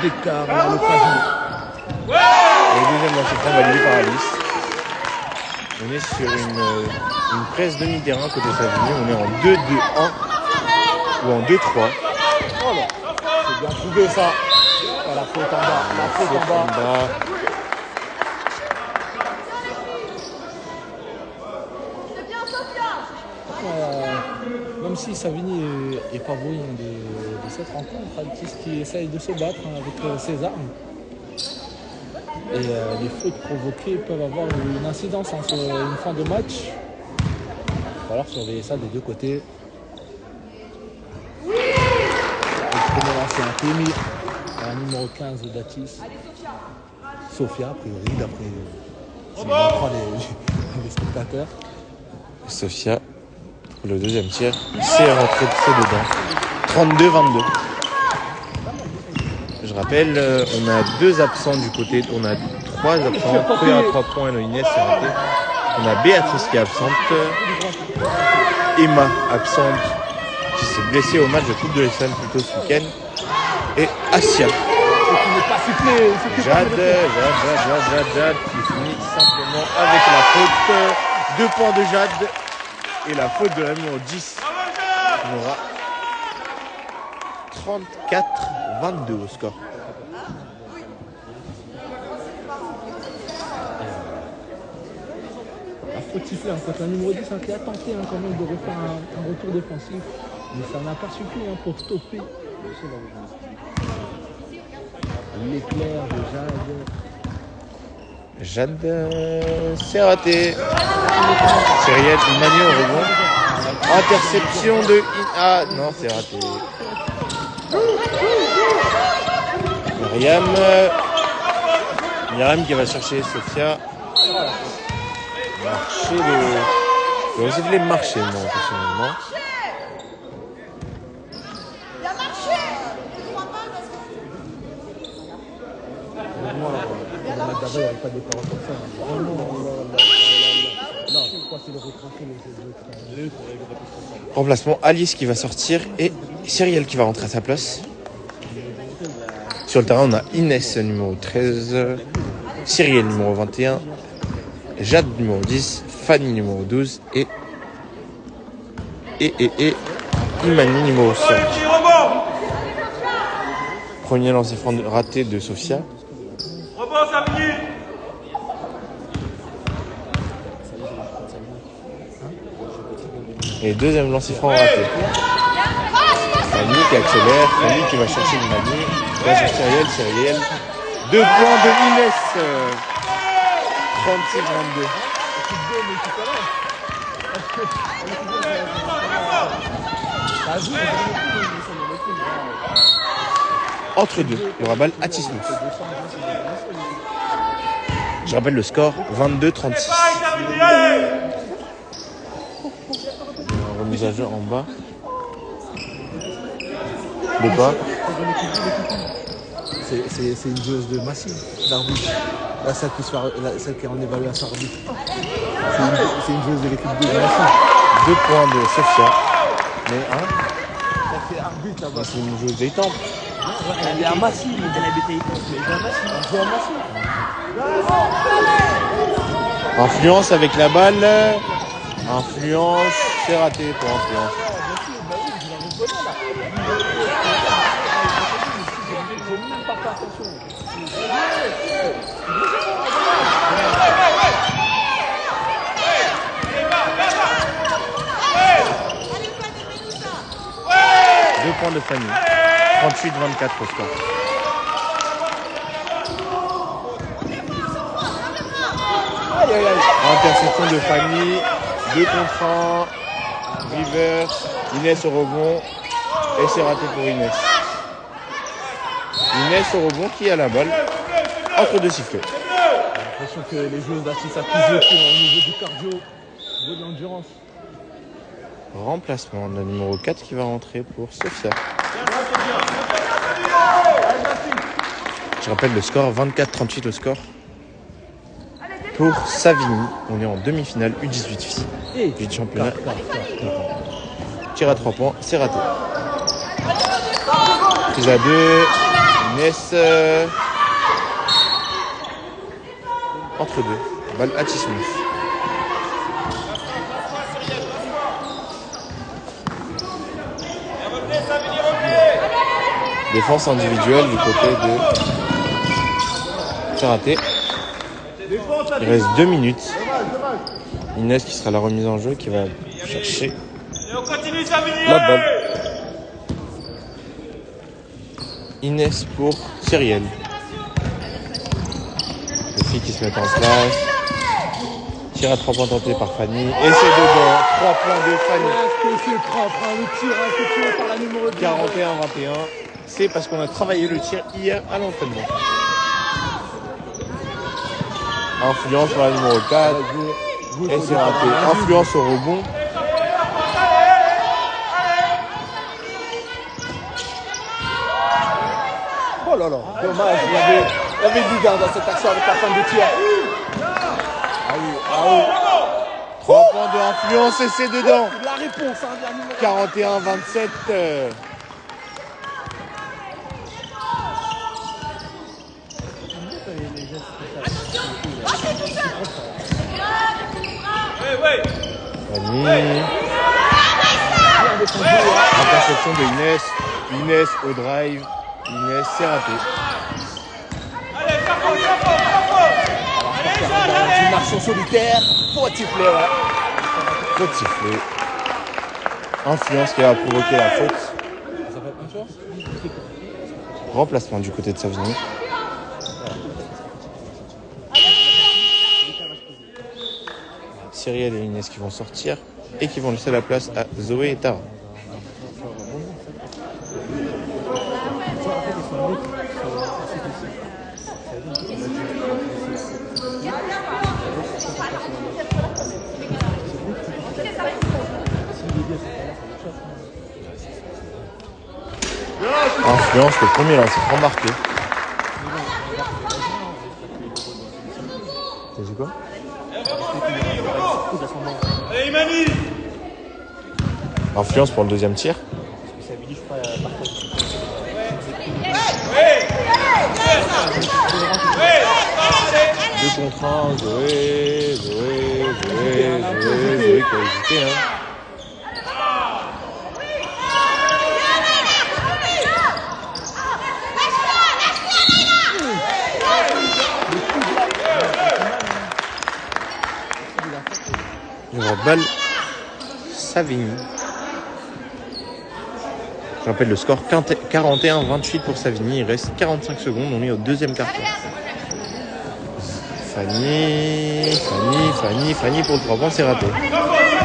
D'écart, Et le deuxième lancer franc validé par Alice. On est sur une presse demi-terrain côté Savigny. On est en 2-2-1 ou en 2-3. Voilà. C'est bien trouvé ça. Oh, la faute en bas. La faute en bas. Même si Savigny est favori de cette rencontre, Altis qui essaye de se battre avec ses armes. Et les fautes provoquées peuvent avoir une incidence sur une fin de match. Il va falloir surveiller ça des deux côtés. Le premier lancé un Kémy, la numéro 15 d'Atis. Sophia, a priori, d'après les spectateurs. Sophia, pour le deuxième tir, c'est rentré dedans. 32-22. Je rappelle, on a 2 absents du côté. On a 3 absents. Peu à 3 points, Eloïnès, c'est raté. On a Béatrice qui est absente. Emma, absente, qui s'est blessée au match de Coupe de l'Essonne plus tôt ce week-end. Et Asia. Jade, qui finit simplement avec la faute. 2 points de Jade. Et la faute de la numéro 10. On aura 34-22 au score. La faute sifflée quand la numéro 10 qui a tenté quand même de refaire un retour défensif. Mais ça n'a pas suffi pour stopper l'éclair de Jade, c'est raté. Cyrielle Imani au rebond. Interception de Ah non, c'est raté. Myriam qui va chercher Sophia. Je vais essayer de les marcher, moi, personnellement. D'abord, il n'y avait pas des paroles comme ça. Non, je crois que c'est le retracer les Remplacement, Alice qui va sortir et Cyrielle qui va rentrer à sa place. Sur le terrain, on a Inès numéro 13, Cyrielle numéro 21, Jade numéro 10, Fanny numéro 12 et Imani numéro 5. Premier lancer franc raté de Sophia. Et deuxième lancer franc raté. Fanny qui accélère, Fanny qui va chercher Imani, qui va chercher Cyrielle. 2 points de Inès. 36-22. Entre deux, le rabal Atismus. Je rappelle le score 22-36. Remise à jeu en bas. De quoi? C'est une joueuse de Massy, l'arbitre. Là, celle qui est en évaluation arbitre. C'est une joueuse de l'équipe de Massy. 2 points de Sophia. Mais C'est arbitre là-bas. c'est une joueuse des temples. Elle est à Massy, mais elle habite à Écosse, mais elle est à Massy. Elle joue à Massy. Influence avec la balle. Influence, c'est raté pour influence. points de Fanny. 38-24 au score. Interception de Fanny. 2 contre 1. Reverse. Inès au rebond. Et c'est raté pour Inès. Inès au rebond qui a la balle entre 2 sifflets. J'ai l'impression que les joueuses d'Assis accusent le coup au niveau du cardio, au niveau de l'endurance. Remplacement de la numéro 4 qui va rentrer pour Sophia. Je rappelle le score, 24-38 le score. Pour Savigny, on est en demi-finale U18 filles du championnat. Tir à 3 points, c'est raté. Prise à 2, Inès entre 2, balle à Tismouth. Défense individuelle du côté de... C'est raté. Il reste 2 minutes. Inès qui sera la remise en jeu, qui va chercher la balle. Inès pour Cyrielle. Les filles qui se mettent en place. Tir à 3 points tenté par Fanny. Et c'est dedans. 3 points de Fanny. Est-ce que c'est propre, hein, le tir effectué par la numéro 10. 41-21. C'est parce qu'on a travaillé le tir hier à l'entraînement. Influence sur la numéro 4. Et c'est raté. Influence au rebond. Oh là là, dommage, il y avait du gain dans cette action avec la fin de tir. Ah oui. 3 points de influence et c'est dedans. La réponse, hein, de la numéro 41-27. Fanny. Interception de Inès. Inès au drive. Inès, c'est raté. Une action solitaire, faut siffler, ouais. Faute sifflée. Influence qui va provoquer la faute. Ça fait influence. Remplacement du côté de Savigny. Cyrielle et Inès qui vont sortir et qui vont laisser la place à Zoé et Tara. Influence, le premier là, c'est remarqué. T'as dit quoi? Allez, Imani! Influence pour le deuxième tir. 2 contre 1, Zoé qui a hésité, hein. Balle Savigny. Je rappelle le score 41-28 pour Savigny. Il reste 45 secondes. On est au deuxième quart-temps. Fanny pour le 3 points, c'est raté.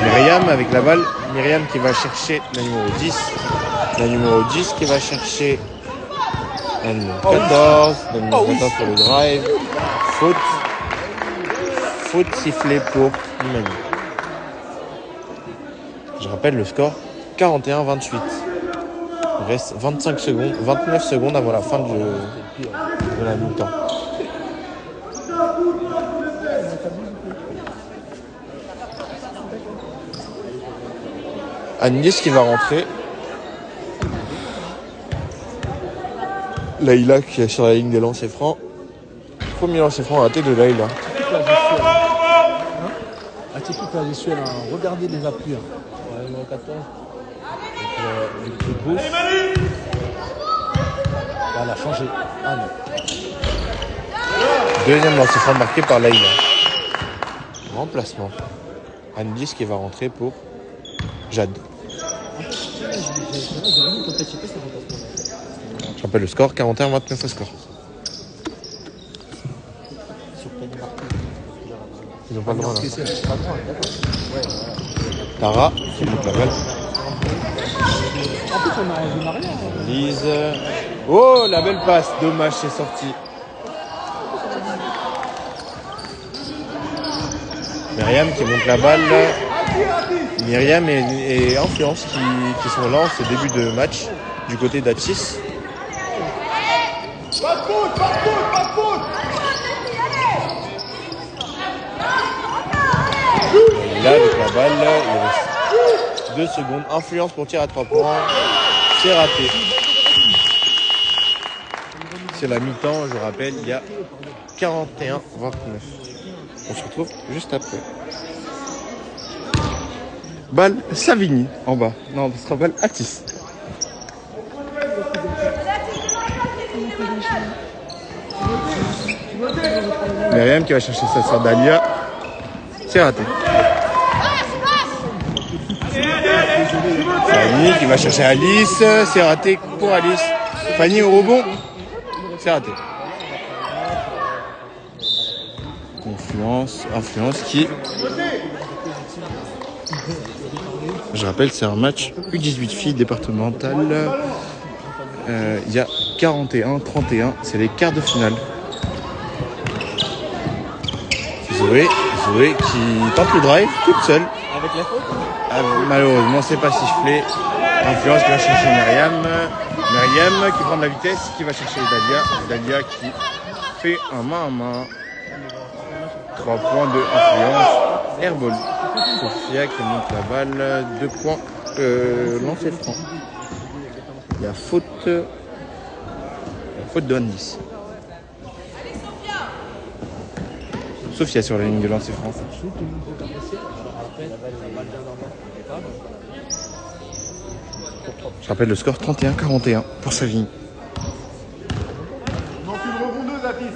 Myriam avec la balle. Myriam qui va chercher la numéro 10. La numéro 10 qui va chercher la numéro 14. La numéro 14 pour le drive. Faute sifflée pour Imani. Je rappelle le score 41-28. Il reste 29 secondes avant la fin de la mi-temps. Agnès qui va rentrer. Laïla qui est sur la ligne des lancers francs. Premier lancer franc raté de Laïla. Atypique la gestuelle, hein. Regardez les appuis. Hein. Ouais, numéro 14. Donc, le gauche. Là, elle a changé. Ah non. Deuxième lancer franc marqué par Laïla. Remplacement. Anne 10 qui va rentrer pour Jade. Je rappelle le score, 41-29 au score. Ils n'ont pas le droit là. Tara qui monte la balle. En plus, on n'a rien. Lise. Oh, la belle passe. Dommage, c'est sorti. Myriam qui monte la balle. Myriam et Influence qui sont là en ce début de match du côté d'Atis. Pas de faute, pas de faute, pas de faute. Là, avec la balle, il reste 2 secondes. Influence pour tir à 3 points. C'est raté. C'est la mi-temps, je rappelle, il y a 41-29. On se retrouve juste après. Balle Savigny en bas. Non, ce sera balle Atis. Myriam qui va chercher sa sœur Dalia. C'est raté. Fanny qui va chercher Alice. C'est raté pour Alice. Fanny au rebond. C'est raté. Influence qui... Je rappelle, c'est un match U18 filles départemental. Il y a 41-31. C'est les quarts de finale. Zoé qui tente le drive toute seule. Avec la faute Malheureusement, c'est pas sifflé. Influence qui va chercher Myriam. Myriam qui prend de la vitesse, qui va chercher Dalia. Dalia qui fait un main à main. 3 points de Influence. Airball. Sophia qui monte la balle. 2 points. Lancer franc. Il y a faute. Faute de Nice. Sophia sur la ligne de lancer franc. Je rappelle le score 31-41 pour Savigny. Non plus de rebondeuse, Atis.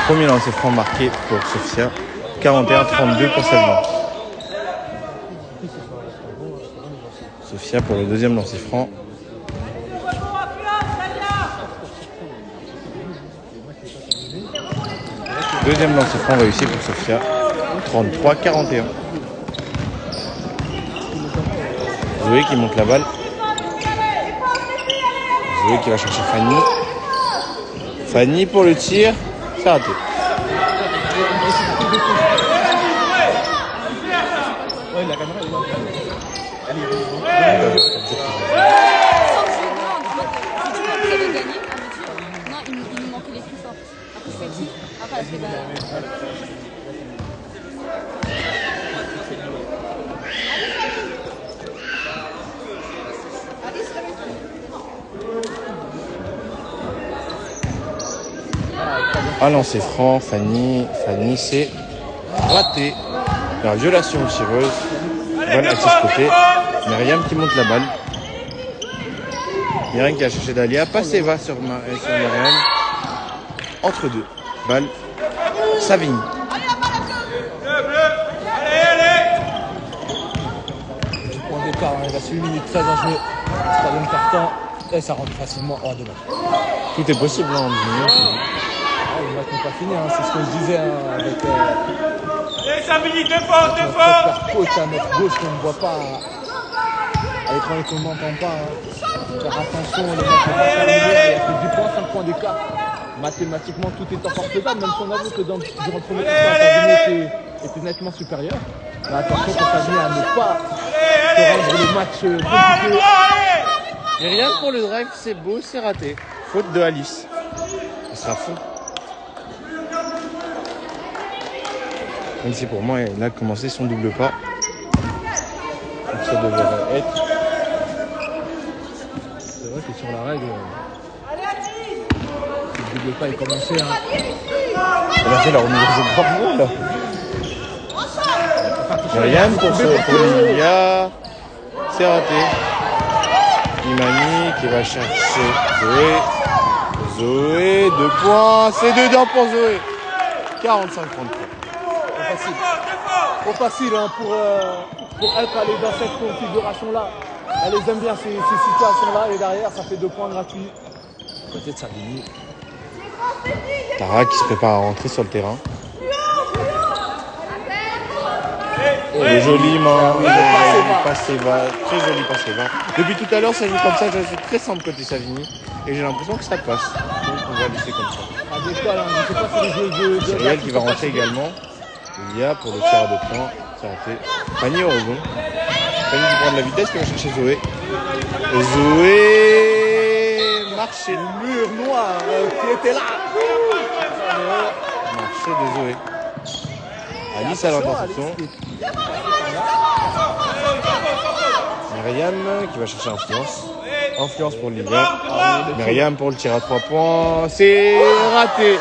Premier lancer franc marqué pour Sophia. 41-32 pour Savigny. Sophia pour le deuxième lancer franc. Deuxième lancer franc réussi pour Sophia. 33-41. Zoé qui monte la balle. Zoé qui va chercher Fanny. Fanny pour le tir. C'est raté. Un lancer franc, Fanny c'est raté. La violation aux tireuses. Balle à 6 côtés. Myriam qui monte la balle. Myriam qui a cherché Dalia. Passé va sur Myriam. Entre deux. Balle. Savigny. Point d'écart, il reste 8 minutes 13 à jouer. Troisième carton. Et ça rentre facilement. Oh, dommage. Tout est possible en 10 minutes. Le match n'est pas fini, hein. C'est ce que je disais avec Allez, Savigny, défense, notre défense. coach à notre gauche qu'on ne voit pas à l'écran et qu'on n'entend pas. Hein. Faire attention, le match n'est pas terminé. Il y a que 10 points, 5 points d'écart. Mathématiquement, tout est encore faisable, même si on avoue que durant le premier temps, Savigny était nettement supérieur. Mais attention pour Savigny à ne pas se rendre le match compliqué. Myriam pour le drive, c'est beau, c'est raté. Faute de Alice. Ce sera faux. Même si pour moi, il a commencé son double pas. Donc ça devrait être. C'est vrai que sur la règle, le double pas est commencé. Hein. Elle a fait la remise de bravo là. Myriam pour Lilia. C'est raté. Imani qui va chercher Zoé. Zoé, 2 points. C'est dedans pour Zoé. 45-33. trop facile hein, pour être allé dans cette configuration-là. Elle les aime bien ces situations-là et derrière ça fait 2 points gratuits. Côté de Savigny. Tara qui se prépare à rentrer sur le terrain. Et joli main, passé bas, très joli passé bas. Depuis tout à l'heure, ça joue comme ça, ça joue très simple côté Savigny. Et j'ai l'impression que ça passe. Donc on va laisser comme ça. Ah, des fois, là, je sais pas si les jeux de Cyrielle qui va rentrer également. Il y a pour le tir à 2 points. C'est raté. Fanny au rebond. Fanny qui prend de la vitesse, qui va chercher Zoé. Zoé marché. Le mur noir qui était là. Marché de Zoé. Alice à l'interception. Myriam qui va chercher influence. Influence pour Livia. Myriam pour le tir à 3 points. C'est raté.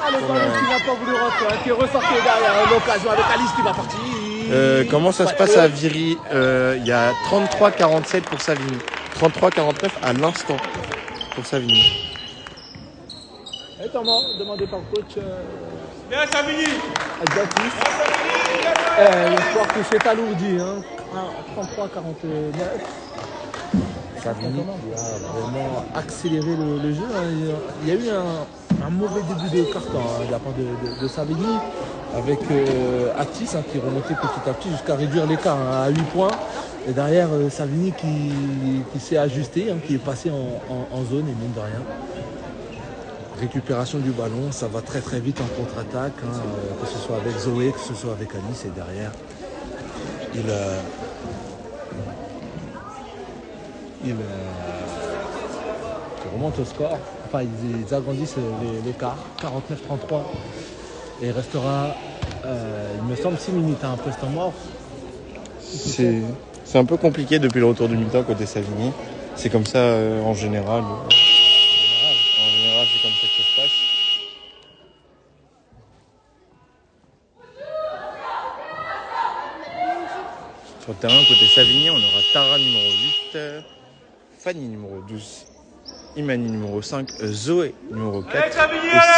Ah, le ballon qui n'a pas voulu rentrer, qui est ressorti derrière l'occasion avec Alice qui va partir. Comment ça se passe à Viry? Il y a 33-47 pour Savigny. 33-49 à l'instant pour Savigny. Et Thomas, demandé par le coach Bien, Savigny. Adjatis. L'espoir que c'est alourdi. Hein. 33-49. Savigny qui a vraiment accéléré le jeu. Hein. Il y a eu un mauvais début de carton hein, de la part de Savigny avec Atis hein, qui remontait petit à petit jusqu'à réduire l'écart hein, à 8 points. Et derrière Savigny qui s'est ajusté, hein, qui est passé en zone et mine de rien. Récupération du ballon, ça va très très vite en contre-attaque, hein, que ce soit avec Zoé, que ce soit avec Alice et derrière. Il remonte au score, enfin ils agrandissent l'écart, 49-33 et il restera, il me semble, 6 minutes à un poste en mort. C'est un peu compliqué depuis le retour du mi-temps côté Savigny. C'est comme ça en général. En général, c'est comme ça que ça se passe. Sur le terrain, côté Savigny, on aura Tara numéro 8, Fanny numéro 12, Imani numéro 5, Zoé numéro 4 et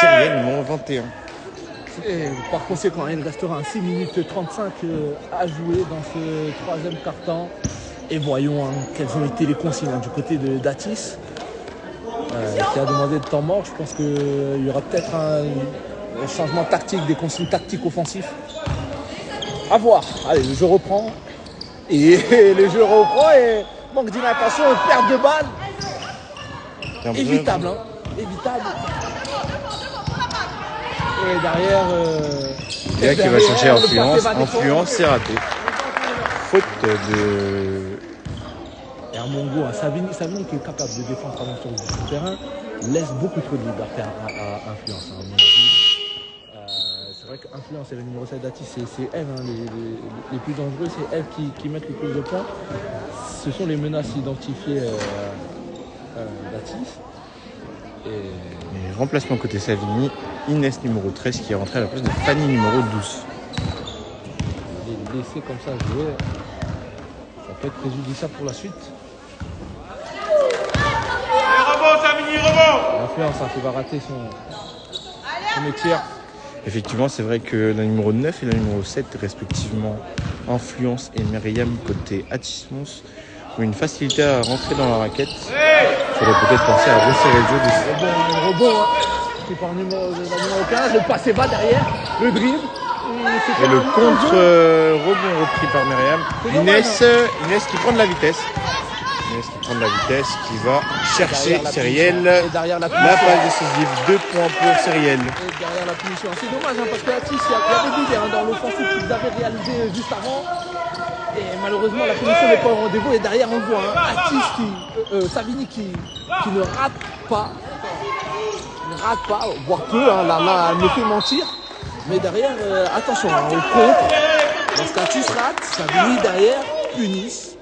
Cyrielle numéro 21. Et par conséquent, il restera 6 minutes 35 à jouer dans ce troisième quart-temps. Et voyons hein, quelles ont été les consignes hein, du côté d'Atis, qui a demandé de temps mort. Je pense qu'il y aura peut-être un changement tactique, des consignes tactiques offensifs. À voir. Allez, le jeu reprend. Et le jeu reprend et manque d'inattention, perte de balle. Évitable, hein. Évitable. Et derrière... Et là qui va chercher influence. Influence, c'est raté. Faute de... Et un bon goût, hein. Savigny qui est capable de défendre à l'entour du terrain laisse beaucoup trop de liberté à influence. Hein, à mon avis. C'est vrai qu'influence et le numéro 7 d'Atis, c'est elle, hein, les plus dangereux, c'est elle qui mettent le plus de points. Ce sont les menaces identifiées d'Atis. Et remplacement côté Savigny, Inès numéro 13 qui est rentrée à la place de Fanny numéro 12. Les laisser comme ça jouer, ça peut être préjudiciable pour la suite. Rebond, Savigny, rebond. L'influence hein, qui va rater son métier. Effectivement, c'est vrai que la numéro 9 et la numéro 7, respectivement, Influence et Myriam côté Atis-Mons, ont une facilité à rentrer dans la raquette. Il faudrait peut-être penser à resserrer le jeu dessus. Rebond, hein. C'est par le numéro 15, le passé bas derrière, le dribble. Et le contre-rebond repris par Myriam. Inès qui prend de la vitesse. Inès qui prend de la vitesse, qui va chercher Cyrielle. La passe décisive, 2 points pour Cyrielle. Et derrière la punition. C'est dommage hein, parce que Atis, il y avait d'idées hein, dans l'offensive qu'ils avaient réalisé juste avant. Et malheureusement, la punition n'est pas au rendez-vous. Et derrière, on voit hein, Atis, Savigny qui ne rate pas. Voire peu. Hein, là, elle me fait mentir. Mais derrière, attention, hein, au contre. Lorsqu'Atis rate, Savigny derrière punisse.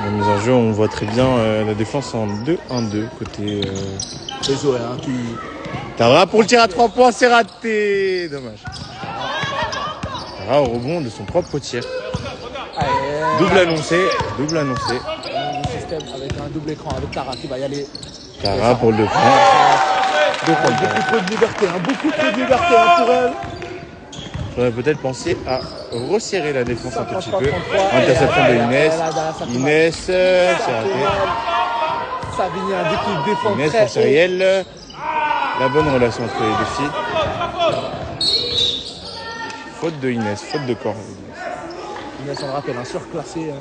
La mise en jeu, on voit très bien la défense en 2-1-2 côté. C'est Zoé hein, qui. Tara pour le tir à 3 points, c'est raté. Dommage. Tara au rebond de son propre tir. Double annoncé. Le système avec un double écran avec Tara qui va y aller. Tara pour le 2 points. Beaucoup trop de liberté, hein, beaucoup trop de liberté pour elle. J'aurais peut-être pensé à resserrer la défense un tout petit peu. 53, Interception de Inès. ça fait Inès, c'est raté. Savigny a découvert défense Inès très pour Cyrielle. La bonne relation entre les deux filles. Faute de Inès, faute de corps. Inès, on le rappelle, un surclassé. Hein.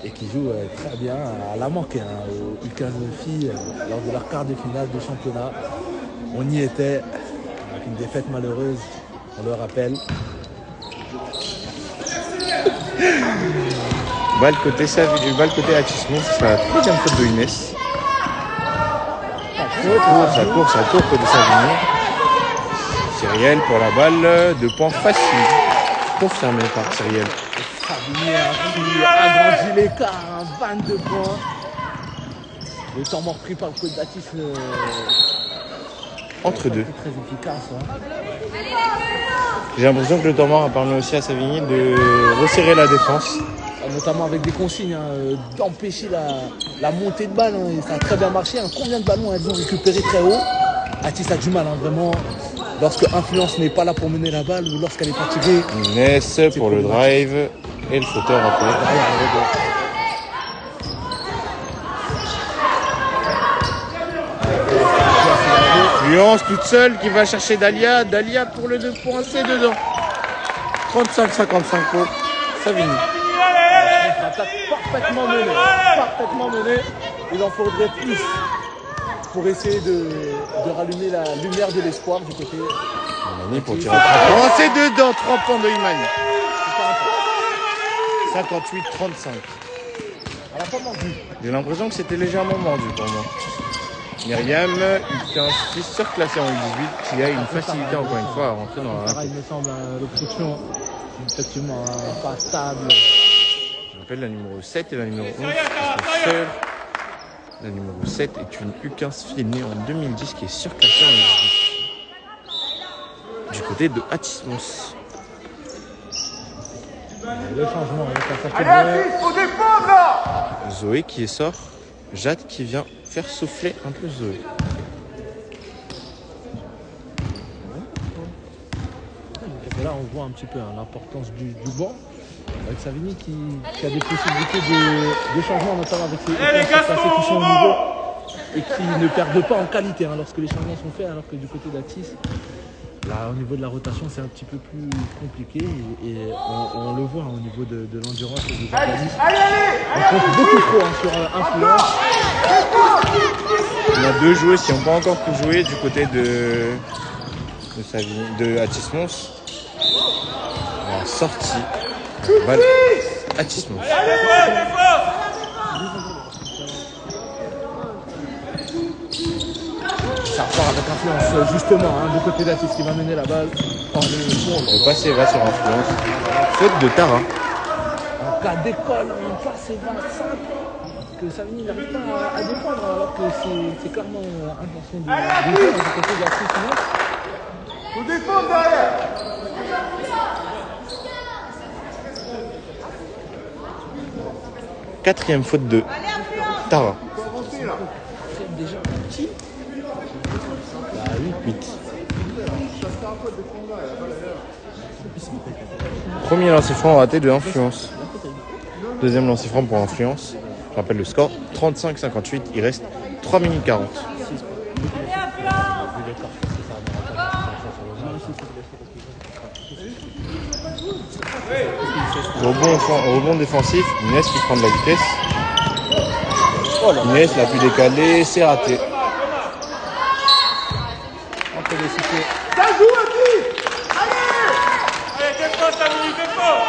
Et qui joue très bien à la manque aux U15 filles lors de leur quart de finale de championnat. On y était avec une défaite malheureuse, on le rappelle. Balle côté Atismon, ce sera la troisième faute de Inès. Ça court côté Savigny. Cyrielle pour la balle, 2 points faciles. Confirmé par Cyrielle. Savigny a agrandi l'écart, 22 points. Le temps mort pris par le coach d'Atis. Entre deux. Très efficace. Hein. J'ai l'impression que le temps mort a permis aussi à Savigny de resserrer la défense. Notamment avec des consignes d'empêcher la montée de balle. Hein, et ça a très bien marché. Hein. Combien de ballons elles ont récupéré très haut? Atis a du mal, hein, vraiment. Lorsque Influence n'est pas là pour mener la balle ou lorsqu'elle est fatiguée. Inès pour le drive et le fauteur après. Influence toute seule qui va chercher Dalia. Dalia pour le 2 points, c'est dedans. 35-55 pour Savigny. Parfaitement mené. Il en faudrait plus pour essayer de rallumer la lumière de l'espoir du côté. Imani pour tirer 3 points, c'est dedans. 3 points de Imani. 58-35. Elle n'a pas mordu. J'ai l'impression que c'était légèrement mordu pour moi. Myriam, U15 surclassée en U18, qui a une facilité encore une fois à rentrer dans la. Il me semble l'obstruction. Effectivement, pas stable. Je rappelle la numéro 7 et la numéro 11 qui sont seules. La numéro 7 est une U15 fille née en 2010 qui est surclassée en U18. Du côté de Atismos. Le changement, Faut défendre là. Zoé qui sort. Jade qui vient faire souffler un peu Zoé. Et là, on voit un petit peu l'importance du banc. Avec Savigny qui a des possibilités de changement, notamment avec ses passés qui sont au niveau et qui ne perdent pas en qualité lorsque les changements sont faits, alors que du côté d'Atis, là, au niveau de la rotation, c'est un petit peu plus compliqué et on le voit au niveau de l'endurance et des organismes. On compte beaucoup trop sur Influence. Il y a 2 joueuses qui n'ont pas encore pu jouer du côté de Atis-Mons. La sortie. Balle Atis-Mons. Ça repart avec Influence justement du côté d'Atis qui va mener la balle. Le passé va sur Influence. Faute de Tara. En cas d'école, on passe 25 que Savigny n'arrive pas à défendre alors que c'est clairement intention de jouer du côté d'Atis. Faut défendre derrière. Quatrième faute de Tara. Déjà petit. 8. Premier lancer franc raté de Influence. Deuxième lancer franc pour Influence. Je rappelle le score, 35-58. Il reste 3 minutes 40. Rebond défensif. Inès qui prend de la vitesse. Inès l'a pu décaler, c'est raté. Ça joue aussi. Allez, défends, Savigny, défends.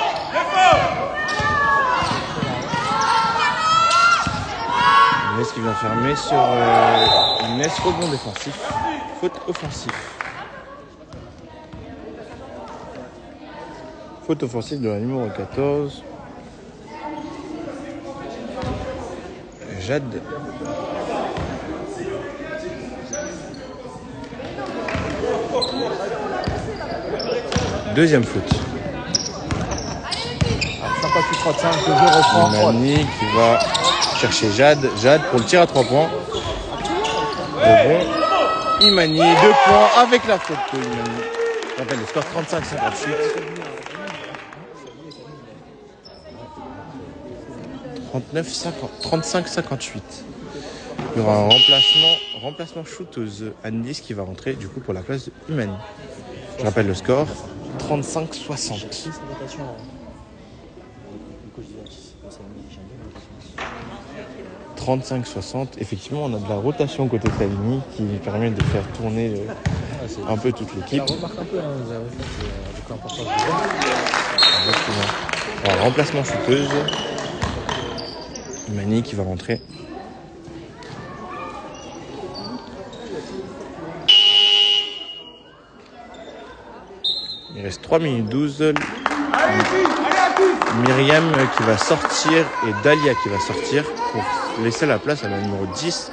Inès qui vient fermer sur Inès, rebond défensif. Faute offensif. Faute offensive de la numéro 14. Jade. Deuxième faute. 58-35, je reprends. Imani qui va chercher Jade. Jade pour le tir à 3 points. rebond. Imani, 2 points avec la faute de Imani. Je rappelle le score 35-58. 35-58. Il y aura un remplacement shooteuse Andis qui va rentrer du coup pour la place de Imani. Je rappelle le score 35-60. 35-60. Effectivement, on a de la rotation côté Savigny qui permet de faire tourner un peu toute l'équipe. Ça remarque un peu, hein, vous avez fait avec l'importance du Exactement. Alors, remplacement shooteuse. Imani qui va rentrer. Il reste 3 minutes 12. Myriam qui va sortir et Dalia qui va sortir pour laisser la place à la numéro 10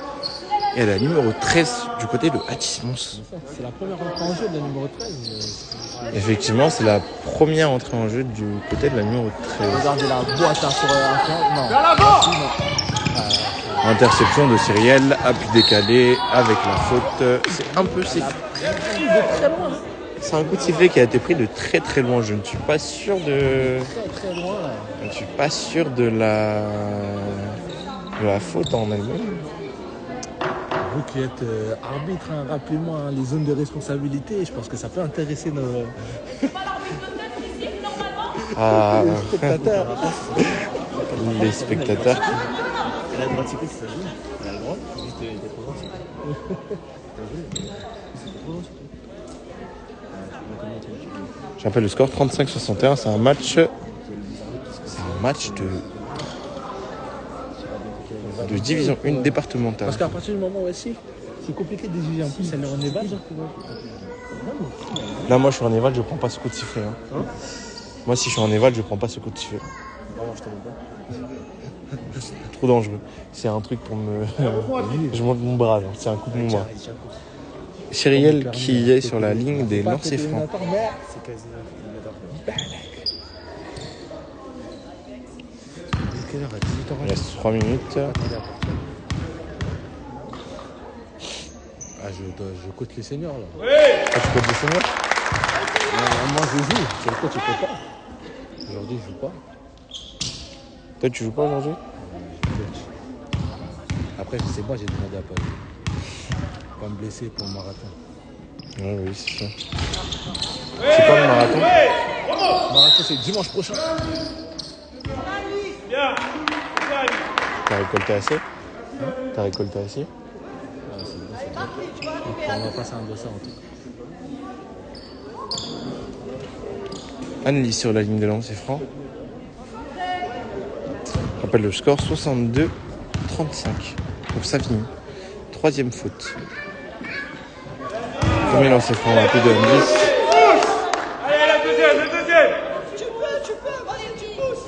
et à la numéro 13 du côté de Atis Mons. C'est la première entrée en jeu de la numéro 13. Effectivement, c'est la première entrée en jeu du côté de la numéro 13. Regardez la boîte hein, sur non. Interception de Cyrielle, appui décalé avec la faute. C'est un peu c'est un coup de sifflet qui a été pris de très très loin. Je ne suis pas sûr de. Très loin. Je ne suis pas sûr de la faute en elle-même. Vous qui êtes arbitre, hein, rappelez-moi hein, les zones de responsabilité. Je pense que ça peut intéresser nos spectateurs. Les spectateurs. Elle a le droit de siffler si ça joue. Elle a le droit, juste d'être gentil. Je rappelle le score 35-61. C'est un match de division 1 départementale. Parce qu'à partir du moment où c'est compliqué de juger. En plus, elle est en éval. Là, moi, je suis en éval, je prends pas ce coup de sifflet. Hein. Moi, si je suis en éval, je prends pas ce coup de sifflet. C'est trop dangereux. C'est un truc pour me. Je monte mon bras. Là. C'est un coup de mon bras. Cyrielle qui est sur la ligne des lancers francs. Il reste 3 minutes. Ah, je cote les seniors là. Ah, tu cotes les seniors ? Moi je joue, c'est le coach il peut pas. Aujourd'hui je joue pas. Toi tu joues pas aujourd'hui ? Après c'est moi j'ai demandé à pas me blesser pour le marathon. Ouais, oui, c'est ça. C'est quoi le marathon ? Le marathon c'est dimanche prochain. T'as récolté assez ? T'as récolté assez ? On va passer un dossard en tout cas. Annelise sur la ligne de lancer franc. Je rappelle le score 62-35 pour Savigny. 3e faute. Premier lancer franc rapide de Annelise. Allez, la deuxième. Tu peux, allez, tu pousses.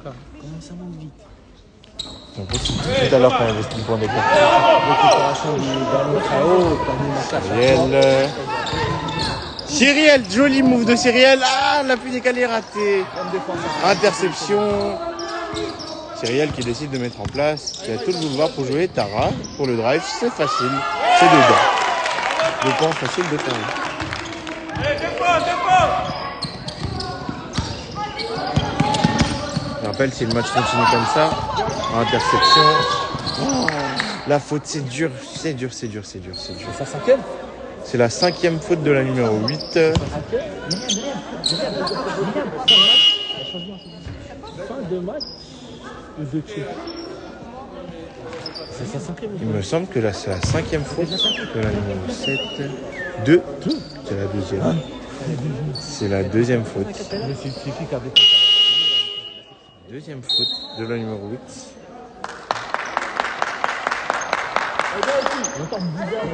Comment ça monte vite? Donc, tout à l'heure quand il y avait ce point d'écart. Récupération du ballon très haut, parmi ma carte. Cyrielle, joli move de Cyrielle. Ah, l'appui décalé raté. Interception. Cyrielle qui décide de mettre en place, qui a tout le boulevard pour jouer. Tara, pour le drive, c'est facile. C'est dedans. 2 points faciles de Tara. Allez, défends. Je rappelle, si le match continue comme ça, interception. Oh, la faute, c'est dur. C'est sa 5e? C'est la 5e faute de la numéro 8. Fin de match ou de tir? C'est sa 5e. Il me semble que là, c'est la 5e faute de la numéro 7. 2. C'est la 2e. C'est la 2e faute. Mais c'est typique avec 2e faute de la numéro 8. Longtemps bizarre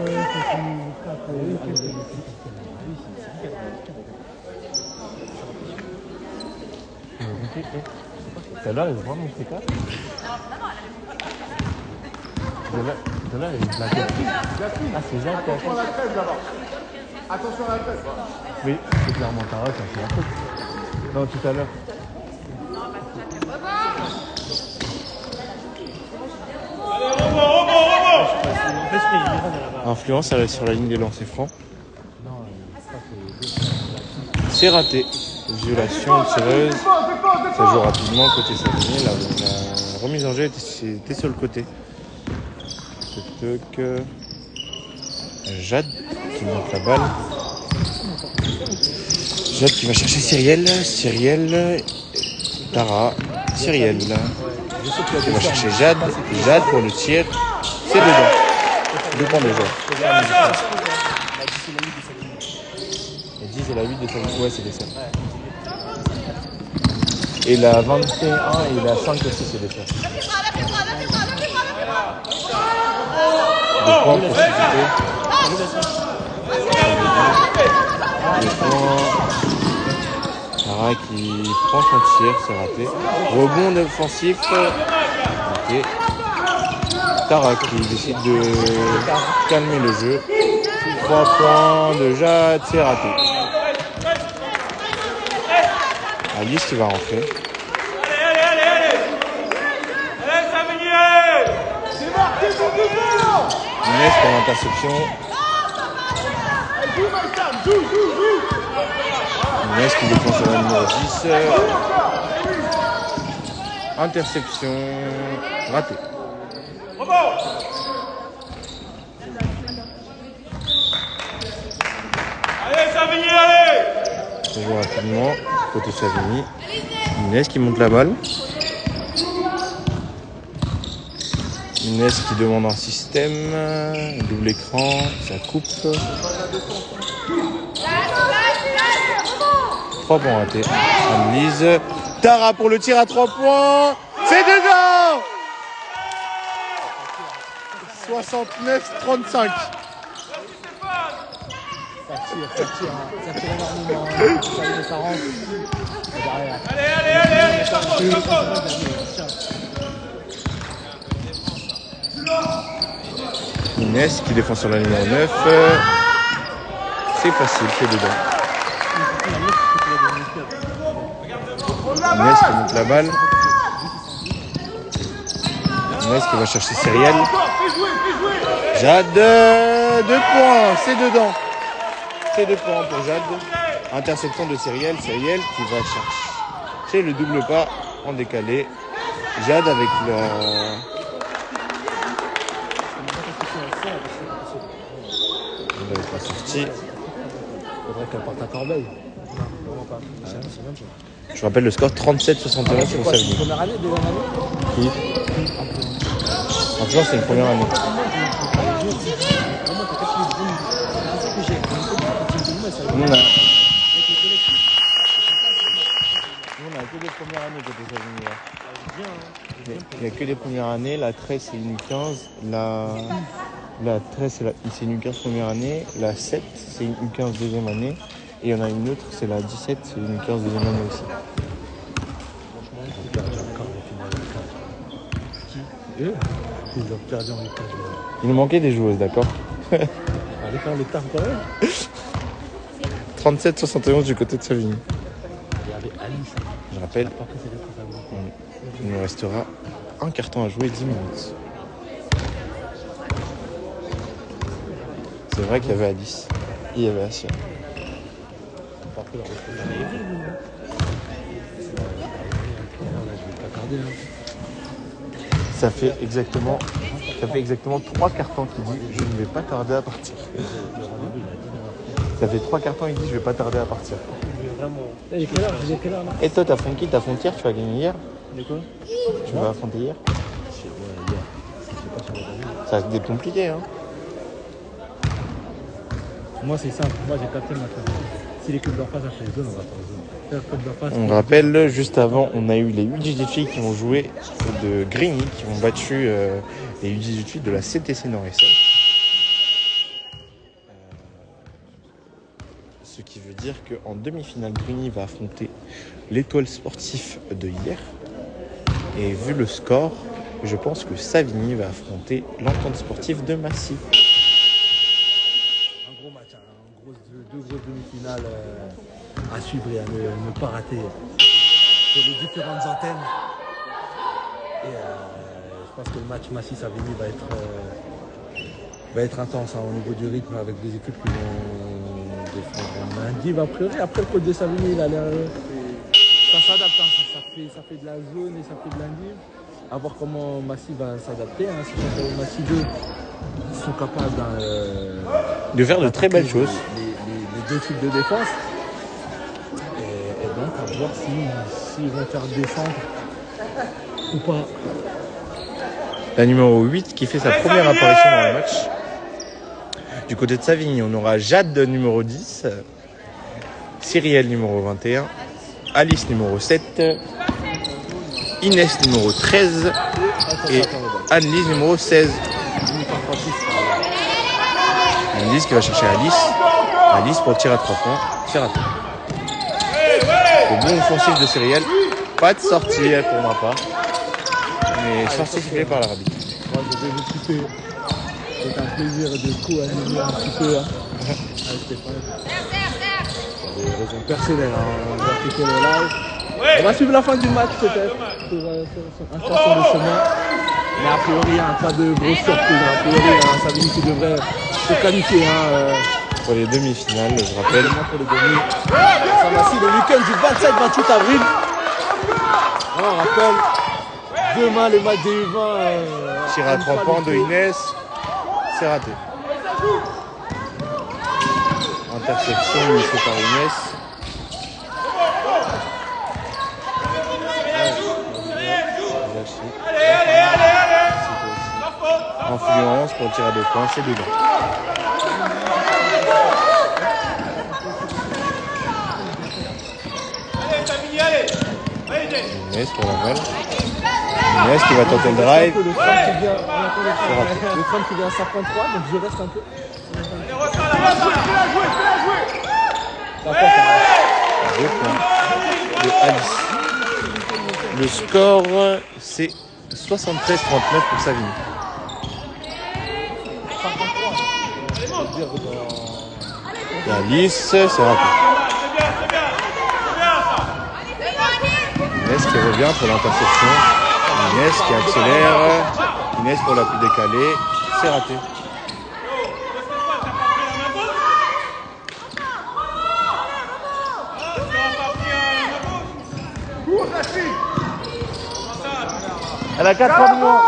Tout à l'heure, il veut vraiment monter quoi? De là, il est plaqué. Ah, c'est Jacques. Attention à la 13 là-bas. Attention à la 13. Oui, c'est clairement Tara qui a fait la faute. Non, tout à l'heure. Influence sur la ligne des lancers francs. C'est raté. Violation tireuse. Ça joue rapidement côté Savigny. La remise en jeu était sur le côté. Jade qui monte la balle. Jade qui va chercher Cyriel. Cyriel. Tara. Cyriel. Qui va chercher Jade. Jade pour le tir. C'est dedans. 2 points déjà. La 10 et la 8 de Savigny. Ouais, c'est des cerfs. Et la 21 et la 5 aussi, c'est des cerfs. 2 points pour Cité. 2 points. Tara qui prend son tir, c'est raté. Rebond offensif. Raté. Tara qui décide de calmer le jeu. 3 points de Jade, c'est raté. Alice qui va rentrer. Inès pour l'interception. Inès qui défend sur la numéro 10. Interception ratée. Allez, Savigny, allez! Ça joue rapidement. Côté Savigny. Inès qui monte la balle. Inès qui demande un système. Double écran. Ça coupe. 3 points ratés. Annelise. Tara pour le tir à 3 points. C'est dedans! 69-35. Ça tire énormément. Ça rentre. Allez, Inès qui défend sur la numéro 9. C'est facile, c'est dedans. Inès qui monte la balle. Inès qui va chercher Cyriel. Jade, 2 points, c'est dedans. C'est 2 points pour Jade. Interception de Cyriel. Cyriel qui va chercher le double pas en décalé. Jade avec la sortie. Faudrait qu'elle parte à Corbeil. Je rappelle le score 37-71 pour Savigny. Première année, deuxième année. Qui Influence, c'est une première année. Nous, on a que des premières années côté Savigny. Il n'y a que des premières années. La 13, c'est une 15. La 13, c'est une 15 première année. La 7, c'est une 15 deuxième année. Et il y en a une autre, c'est la 17, c'est une 15 deuxième année aussi. Ils ont perdu en état. Il nous manquait des joueuses, d'accord? Allez faire les tarmes quand même. 37-71 du côté de Savigny. Il y avait Alice. Je rappelle, il nous restera un carton à jouer, 10 minutes. C'est vrai qu'il y avait Alice et il y avait Assia. Ça fait exactement 3 cartons qui dit je ne vais pas tarder à partir. Ça fait 3 cartons qui dit je vais pas tarder à partir. Il est quelle heure? Là Et toi, t'as fait qui? T'as affronté hier? Tu as gagné hier? De quoi? Tu vas affronter hier? Ça va être compliqué, hein? Moi, c'est simple. Moi, j'ai capté ma chose. Si l'équipe d'en face a fait les zones, on va faire les zones. On rappelle, juste avant, on a eu les U18 qui ont joué de Grigny, qui ont battu les U18 de la CTC Nord-Essonne. Ce qui veut dire qu'en demi-finale, Grigny va affronter l'Étoile sportif de hier. Et vu le score, je pense que Savigny va affronter l'Entente sportive de Massy. Un gros match, deux grosses demi-finales à suivre et à ne pas rater sur les différentes antennes. Et je pense que le match Massy-Savigny va être va être intense au niveau du rythme avec des équipes qui vont défendre Lindive a priori. Après le coach de Savigny, il a l'air. Ça s'adapte, hein. Ça fait de la zone et ça fait de Lindive. À voir comment Massy va s'adapter. Hein. Si Massy 2 sont capables de faire de très belles choses. Les deux types de défense. Et donc à voir s'ils vont faire descendre ou pas. La numéro 8 qui fait sa première apparition dans le match. Du côté de Savigny, on aura Jade numéro 10, Cyrielle numéro 21, Alice numéro 7, Inès numéro 13 et Anne-Lise numéro 16. Anne-Lise qui va chercher Alice. Alice pour tirer à 3 points. C'est raté. Le bon offensif de Cyrielle. Pas de sortie pour ma part. Mais sortie sifflée par l'arbitre. Moi, je vais vous quitter. C'est un plaisir de co-animer un petit peu avec Stéphane. Pour des raisons personnelles, hein. On va cliquer le live. On va suivre la fin du match peut-être pour un changement de chemin. Mais a priori, pas de grosse surprise. A priori, Savigny qui devrait se qualifier. Pour les demi-finales, je rappelle. Pour les demi. Ça va aussi le week-end du 27-28 avril. On rappelle, demain le match des U20. Tir à 3 points de Inès. C'est raté. Interception laissée par Inès. Influence pour le tir à 2 points, c'est dedans. Inès pour la balle. Inès qui va tenter le drive. Le front qui vient à 53, donc je reste un peu. 2 points de Alice. Le score, c'est 73-39 pour Savigny. Alice, c'est raté. Inès qui revient pour l'interception. Inès qui accélère. Inès pour l'appui décalé. C'est raté. Elle a 4 points.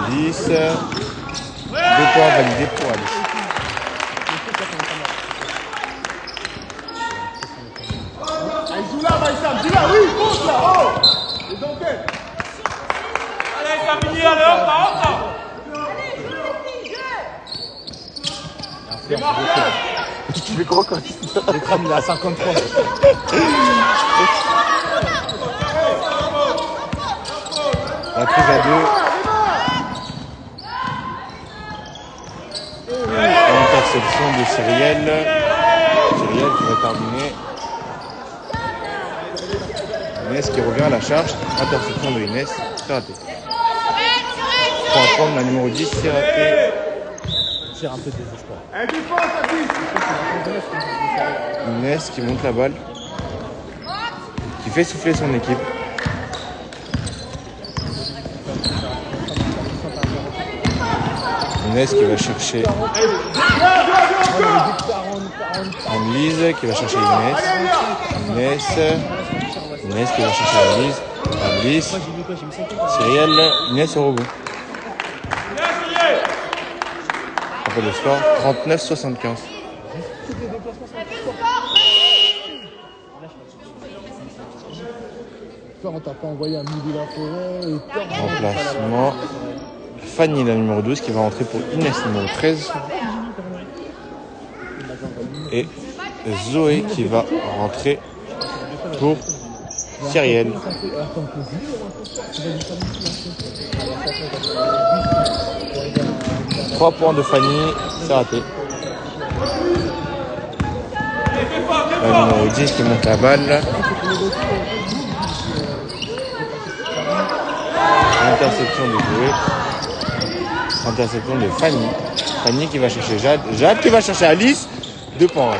Alice. 2 points validés pour Alice. Il joue là, Maïsam, joue là, oui, monte là, oh. Et donc, allez, Savigny, allez, hop là, hop là. Tu fais quoi quand Le tram il est à 53. La prise à 2. Interception de Cyrielle. Cyrielle qui va terminer. Inès qui revient à la charge. Interception de Inès. C'est raté. Pour prendre la numéro 10, c'est raté. Tire un peu de désespoir. Inès qui monte la balle. Qui fait souffler son équipe. Inès qui va chercher Anne-Lise qui va chercher Inès. Inès qui va chercher Anne-Lise. Anne-Lise. Cyrielle. Inès au rebond. Rappel le score 39-75. On t'a pas envoyé un midi la forêt. Remplacement. Fanny, la numéro 12, qui va rentrer pour Inès, numéro 13. Et Zoé, qui va rentrer pour Cyrielle. 3 points de Fanny, c'est raté. La numéro 10 qui monte la balle. Interception de Zoé. Interception de Fanny. Fanny qui va chercher Jade. Jade qui va chercher Alice. 2 points.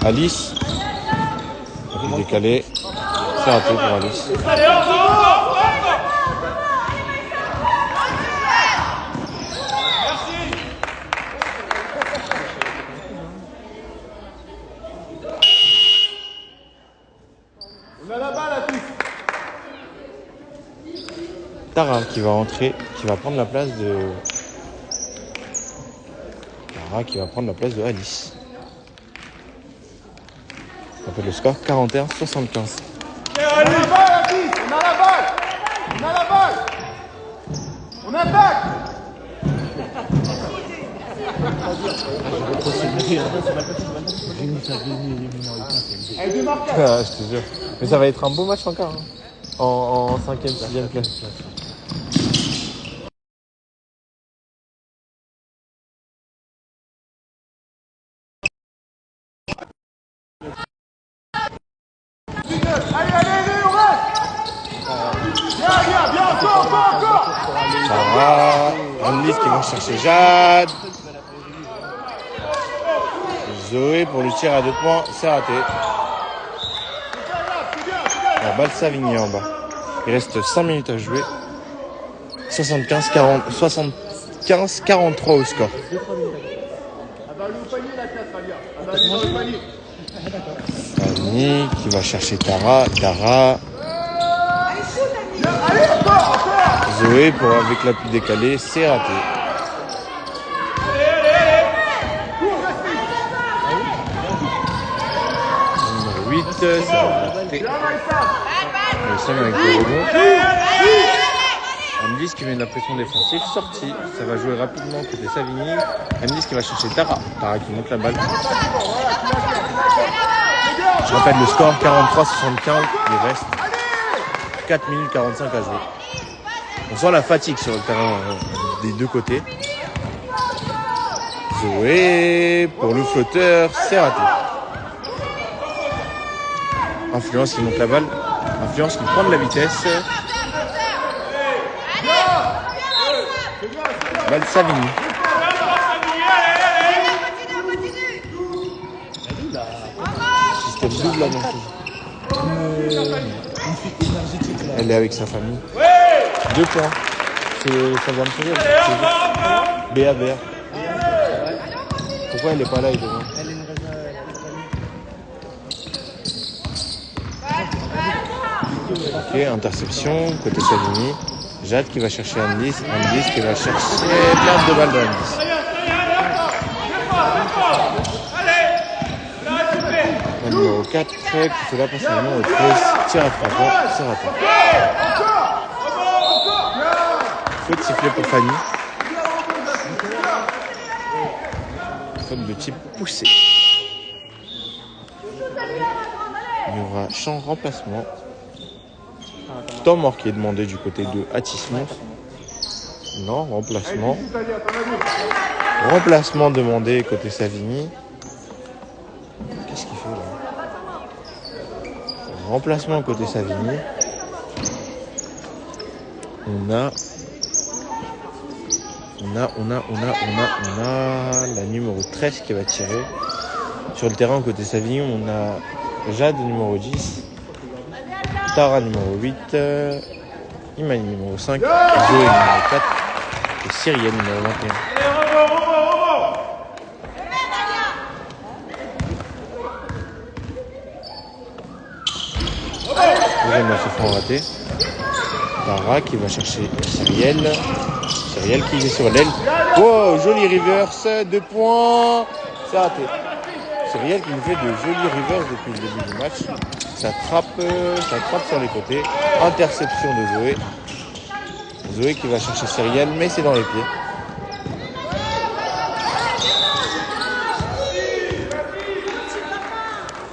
Alice. Il est décalé. C'est raté pour Alice. On a la balle à tous. Tara qui va entrer, qui va prendre la place de... Tara qui va prendre la place de Alice. Ça fait le score 41-75. On a la balle à tous. On a la balle. On a la balle. On attaque. Elle démarque. Ah, je te jure. Mais ça va être un beau match encore. Hein. En 5e, 6e place. Allez, allez, allez, on reste. Bien, encore. Tara, Annelise qui va chercher Jade. Zoé pour le tir à 2 points, c'est raté. La balle Savigny en bas. Il reste 5 minutes à jouer. 75-43 au score. Elle va aller au panier la 4, Alia. Elle va aller dans le panier. Savigny qui va chercher Tara. Tara. Allez, encore. Zoé pour avec l'appui décalé, c'est raté. Numéro 8, c'est raté. Sam avec le rebond. Annelise qui met de la pression défensive, sortie. Ça va jouer rapidement côté Savigny. Annelise qui va chercher Tara. Tara qui monte la balle. Je rappelle le score 43-75. Il reste 4 minutes 45 à jouer. On sent la fatigue sur le terrain des deux côtés. Zoé pour le flotteur, c'est raté. Influence qui monte la balle. Influence qui prend de la vitesse. Balle Savigny. Système double là non plus. Elle est avec sa famille. 2 points. Ça vient de sourire. BA. Pourquoi elle est pas là, il demande. Ok, interception, côté Savigny. Jade qui va chercher Annelise. Annelise qui va chercher plein de balles dans Annelise. Le numéro 4, qui fait la passe à numéro 13. Tire à 3 points, c'est raté. Faute sifflée pour Fanny. Faute de type poussé. Il y aura champ remplacement. Temps mort qui est demandé du côté de Atismont. Non, remplacement. Remplacement demandé côté Savigny. Qu'est-ce qu'il fait là? Remplacement côté Savigny. On a la numéro 13 qui va tirer. Sur le terrain côté Savigny, on a Jade numéro 10. Tara numéro 8, Imani numéro 5, Zoé numéro 4 et Cyrielle numéro 21. Deuxième lance franc raté. Tara qui va chercher Cyrielle. Cyrielle qui est sur l'aile. Oh, joli reverse, 2 points. C'est raté. Cyrielle qui nous fait de jolis reverse depuis le début du match. Ça trappe sur les côtés. Interception de Zoé. Zoé qui va chercher Cyrielle, mais c'est dans les pieds.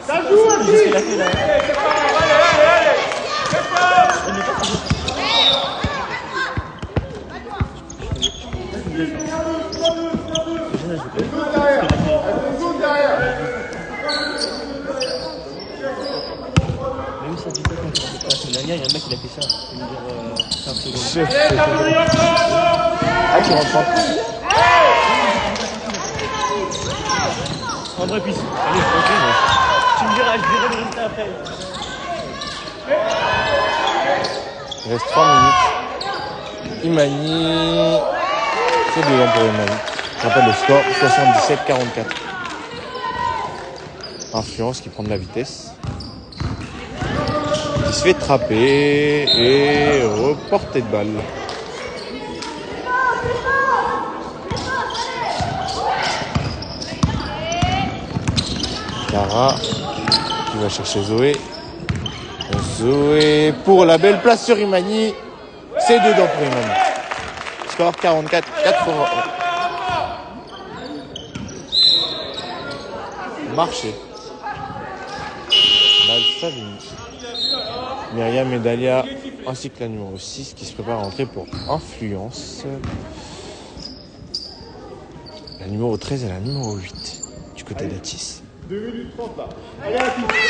Ça joue aussi. Même ça dit pas quand il la semaine dernière, il y a un mec qui a fait ça. Il me dire 5 secondes. Ah, tu rentres en En vrai, puis. Allez, ok. me diras, je dirai le résultat après. Il reste 3 minutes. Imani. C'est dedans pour Imani. Je rappelle le score 77-44. Influence qui prend de la vitesse. Il se fait trapper et reporter de balle. Tara qui va chercher Zoé. Zoé pour la belle place sur Imani. C'est dedans pour Imani. Score 44-81. Marché. Balle Savigny. Myriam et Dalia ainsi que la numéro 6 qui se prépare à entrer pour influence. La numéro 13 et la numéro 8 du côté d'Atis. 2 minutes 30 là.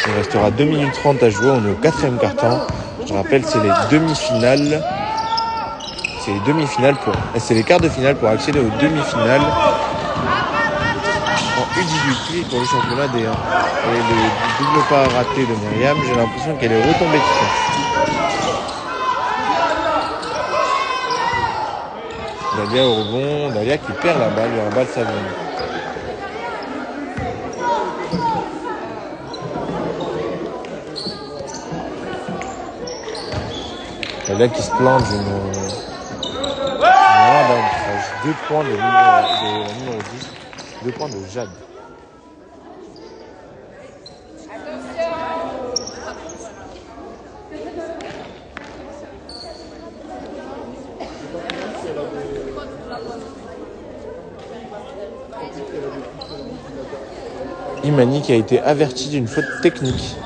Il restera 2 minutes 30 à jouer. On est au 4e quart-temps. Je rappelle, c'est les demi-finales. C'est les demi-finales c'est les quarts de finale pour accéder aux demi-finales en U18 pour le championnat D1. Et le double pas raté de Myriam, j'ai l'impression qu'elle est retombée dessus. Dalia au rebond, Dalia qui perd la balle Savigny. Dalia qui se plante d'une avantage. 2 points de la numéro 10, 2 points de Jade. Imani qui a été averti d'une faute technique.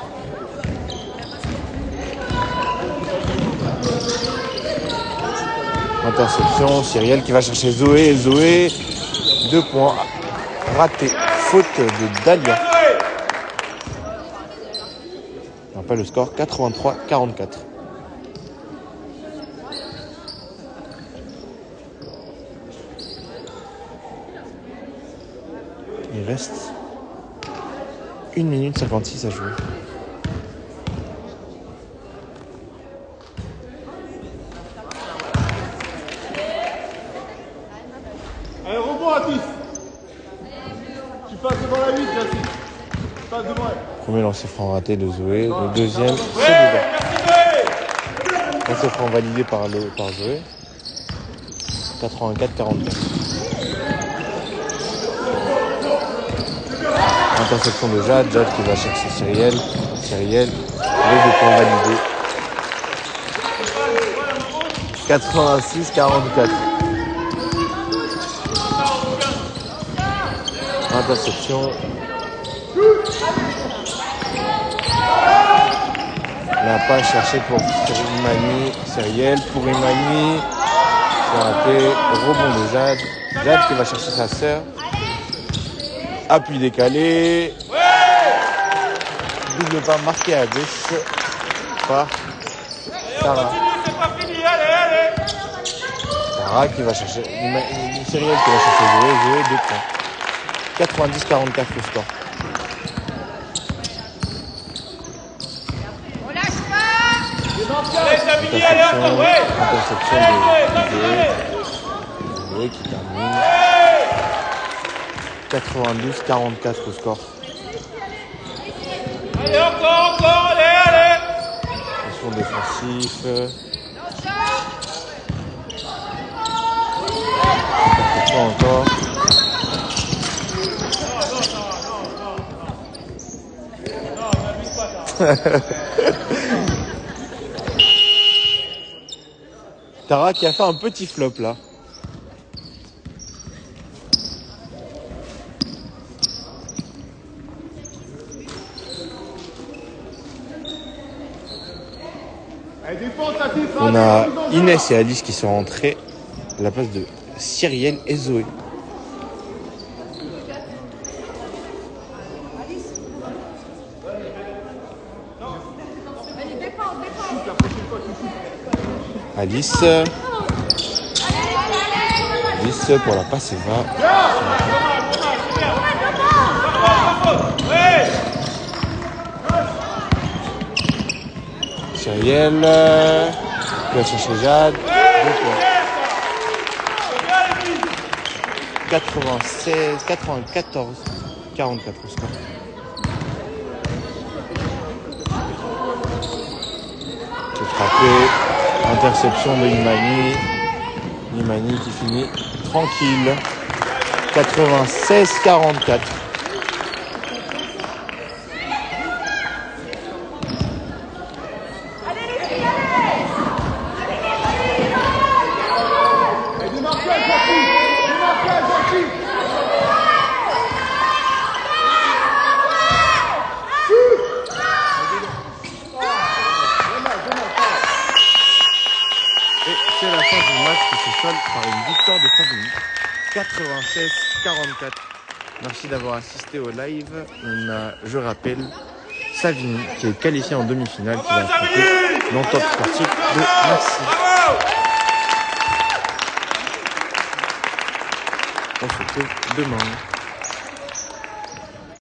Interception, Cyrielle qui va chercher Zoé. Zoé, 2 points. Raté. Faute de Dalia. On rappelle le score 83-44. Il reste 1 minute 56 à jouer. Allez, rebond à 10. Tu passes devant la 8, Jassi. Tu passes devant elle. Premier lancer franc raté de Zoé. Le deuxième, c'est dedans. Lancer franc validé par Zoé. 84-44. Interception de Jade qui va chercher Cyrielle. Les 2 points validés. 86-44. Interception. La passe cherchée pour Imani. Cyrielle pour Imani. C'est raté. Rebond de Jade. Jade qui va chercher sa sœur. Appui décalé. Double pas marqué à gauche par Tara. Tara qui va chercher. Cyrielle qui va chercher Zoé. 2 points. 90-44 le score. Interception de Zoé qui termine. 92-44 le score. Allez, encore, allez. Action défensif. Interception encore. Tara qui a fait un petit flop là. On a Inès et Alice qui sont rentrées à la place de Cyrielle et Zoé. Alice pour la passe et va. Cyriel, qui va chercher Jade. 2 points. 96, 94, 44 au score. C'est frappé. Interception de Imani. Imani qui finit tranquille. 96-44. Et c'est la fin du match qui se solde par une victoire de Savigny. 96-44. Merci d'avoir assisté au live. On a, je rappelle, Savigny qui est qualifié en demi-finale, qui va affronter l'Antwerp Sportif de Massy. On se retrouve demain.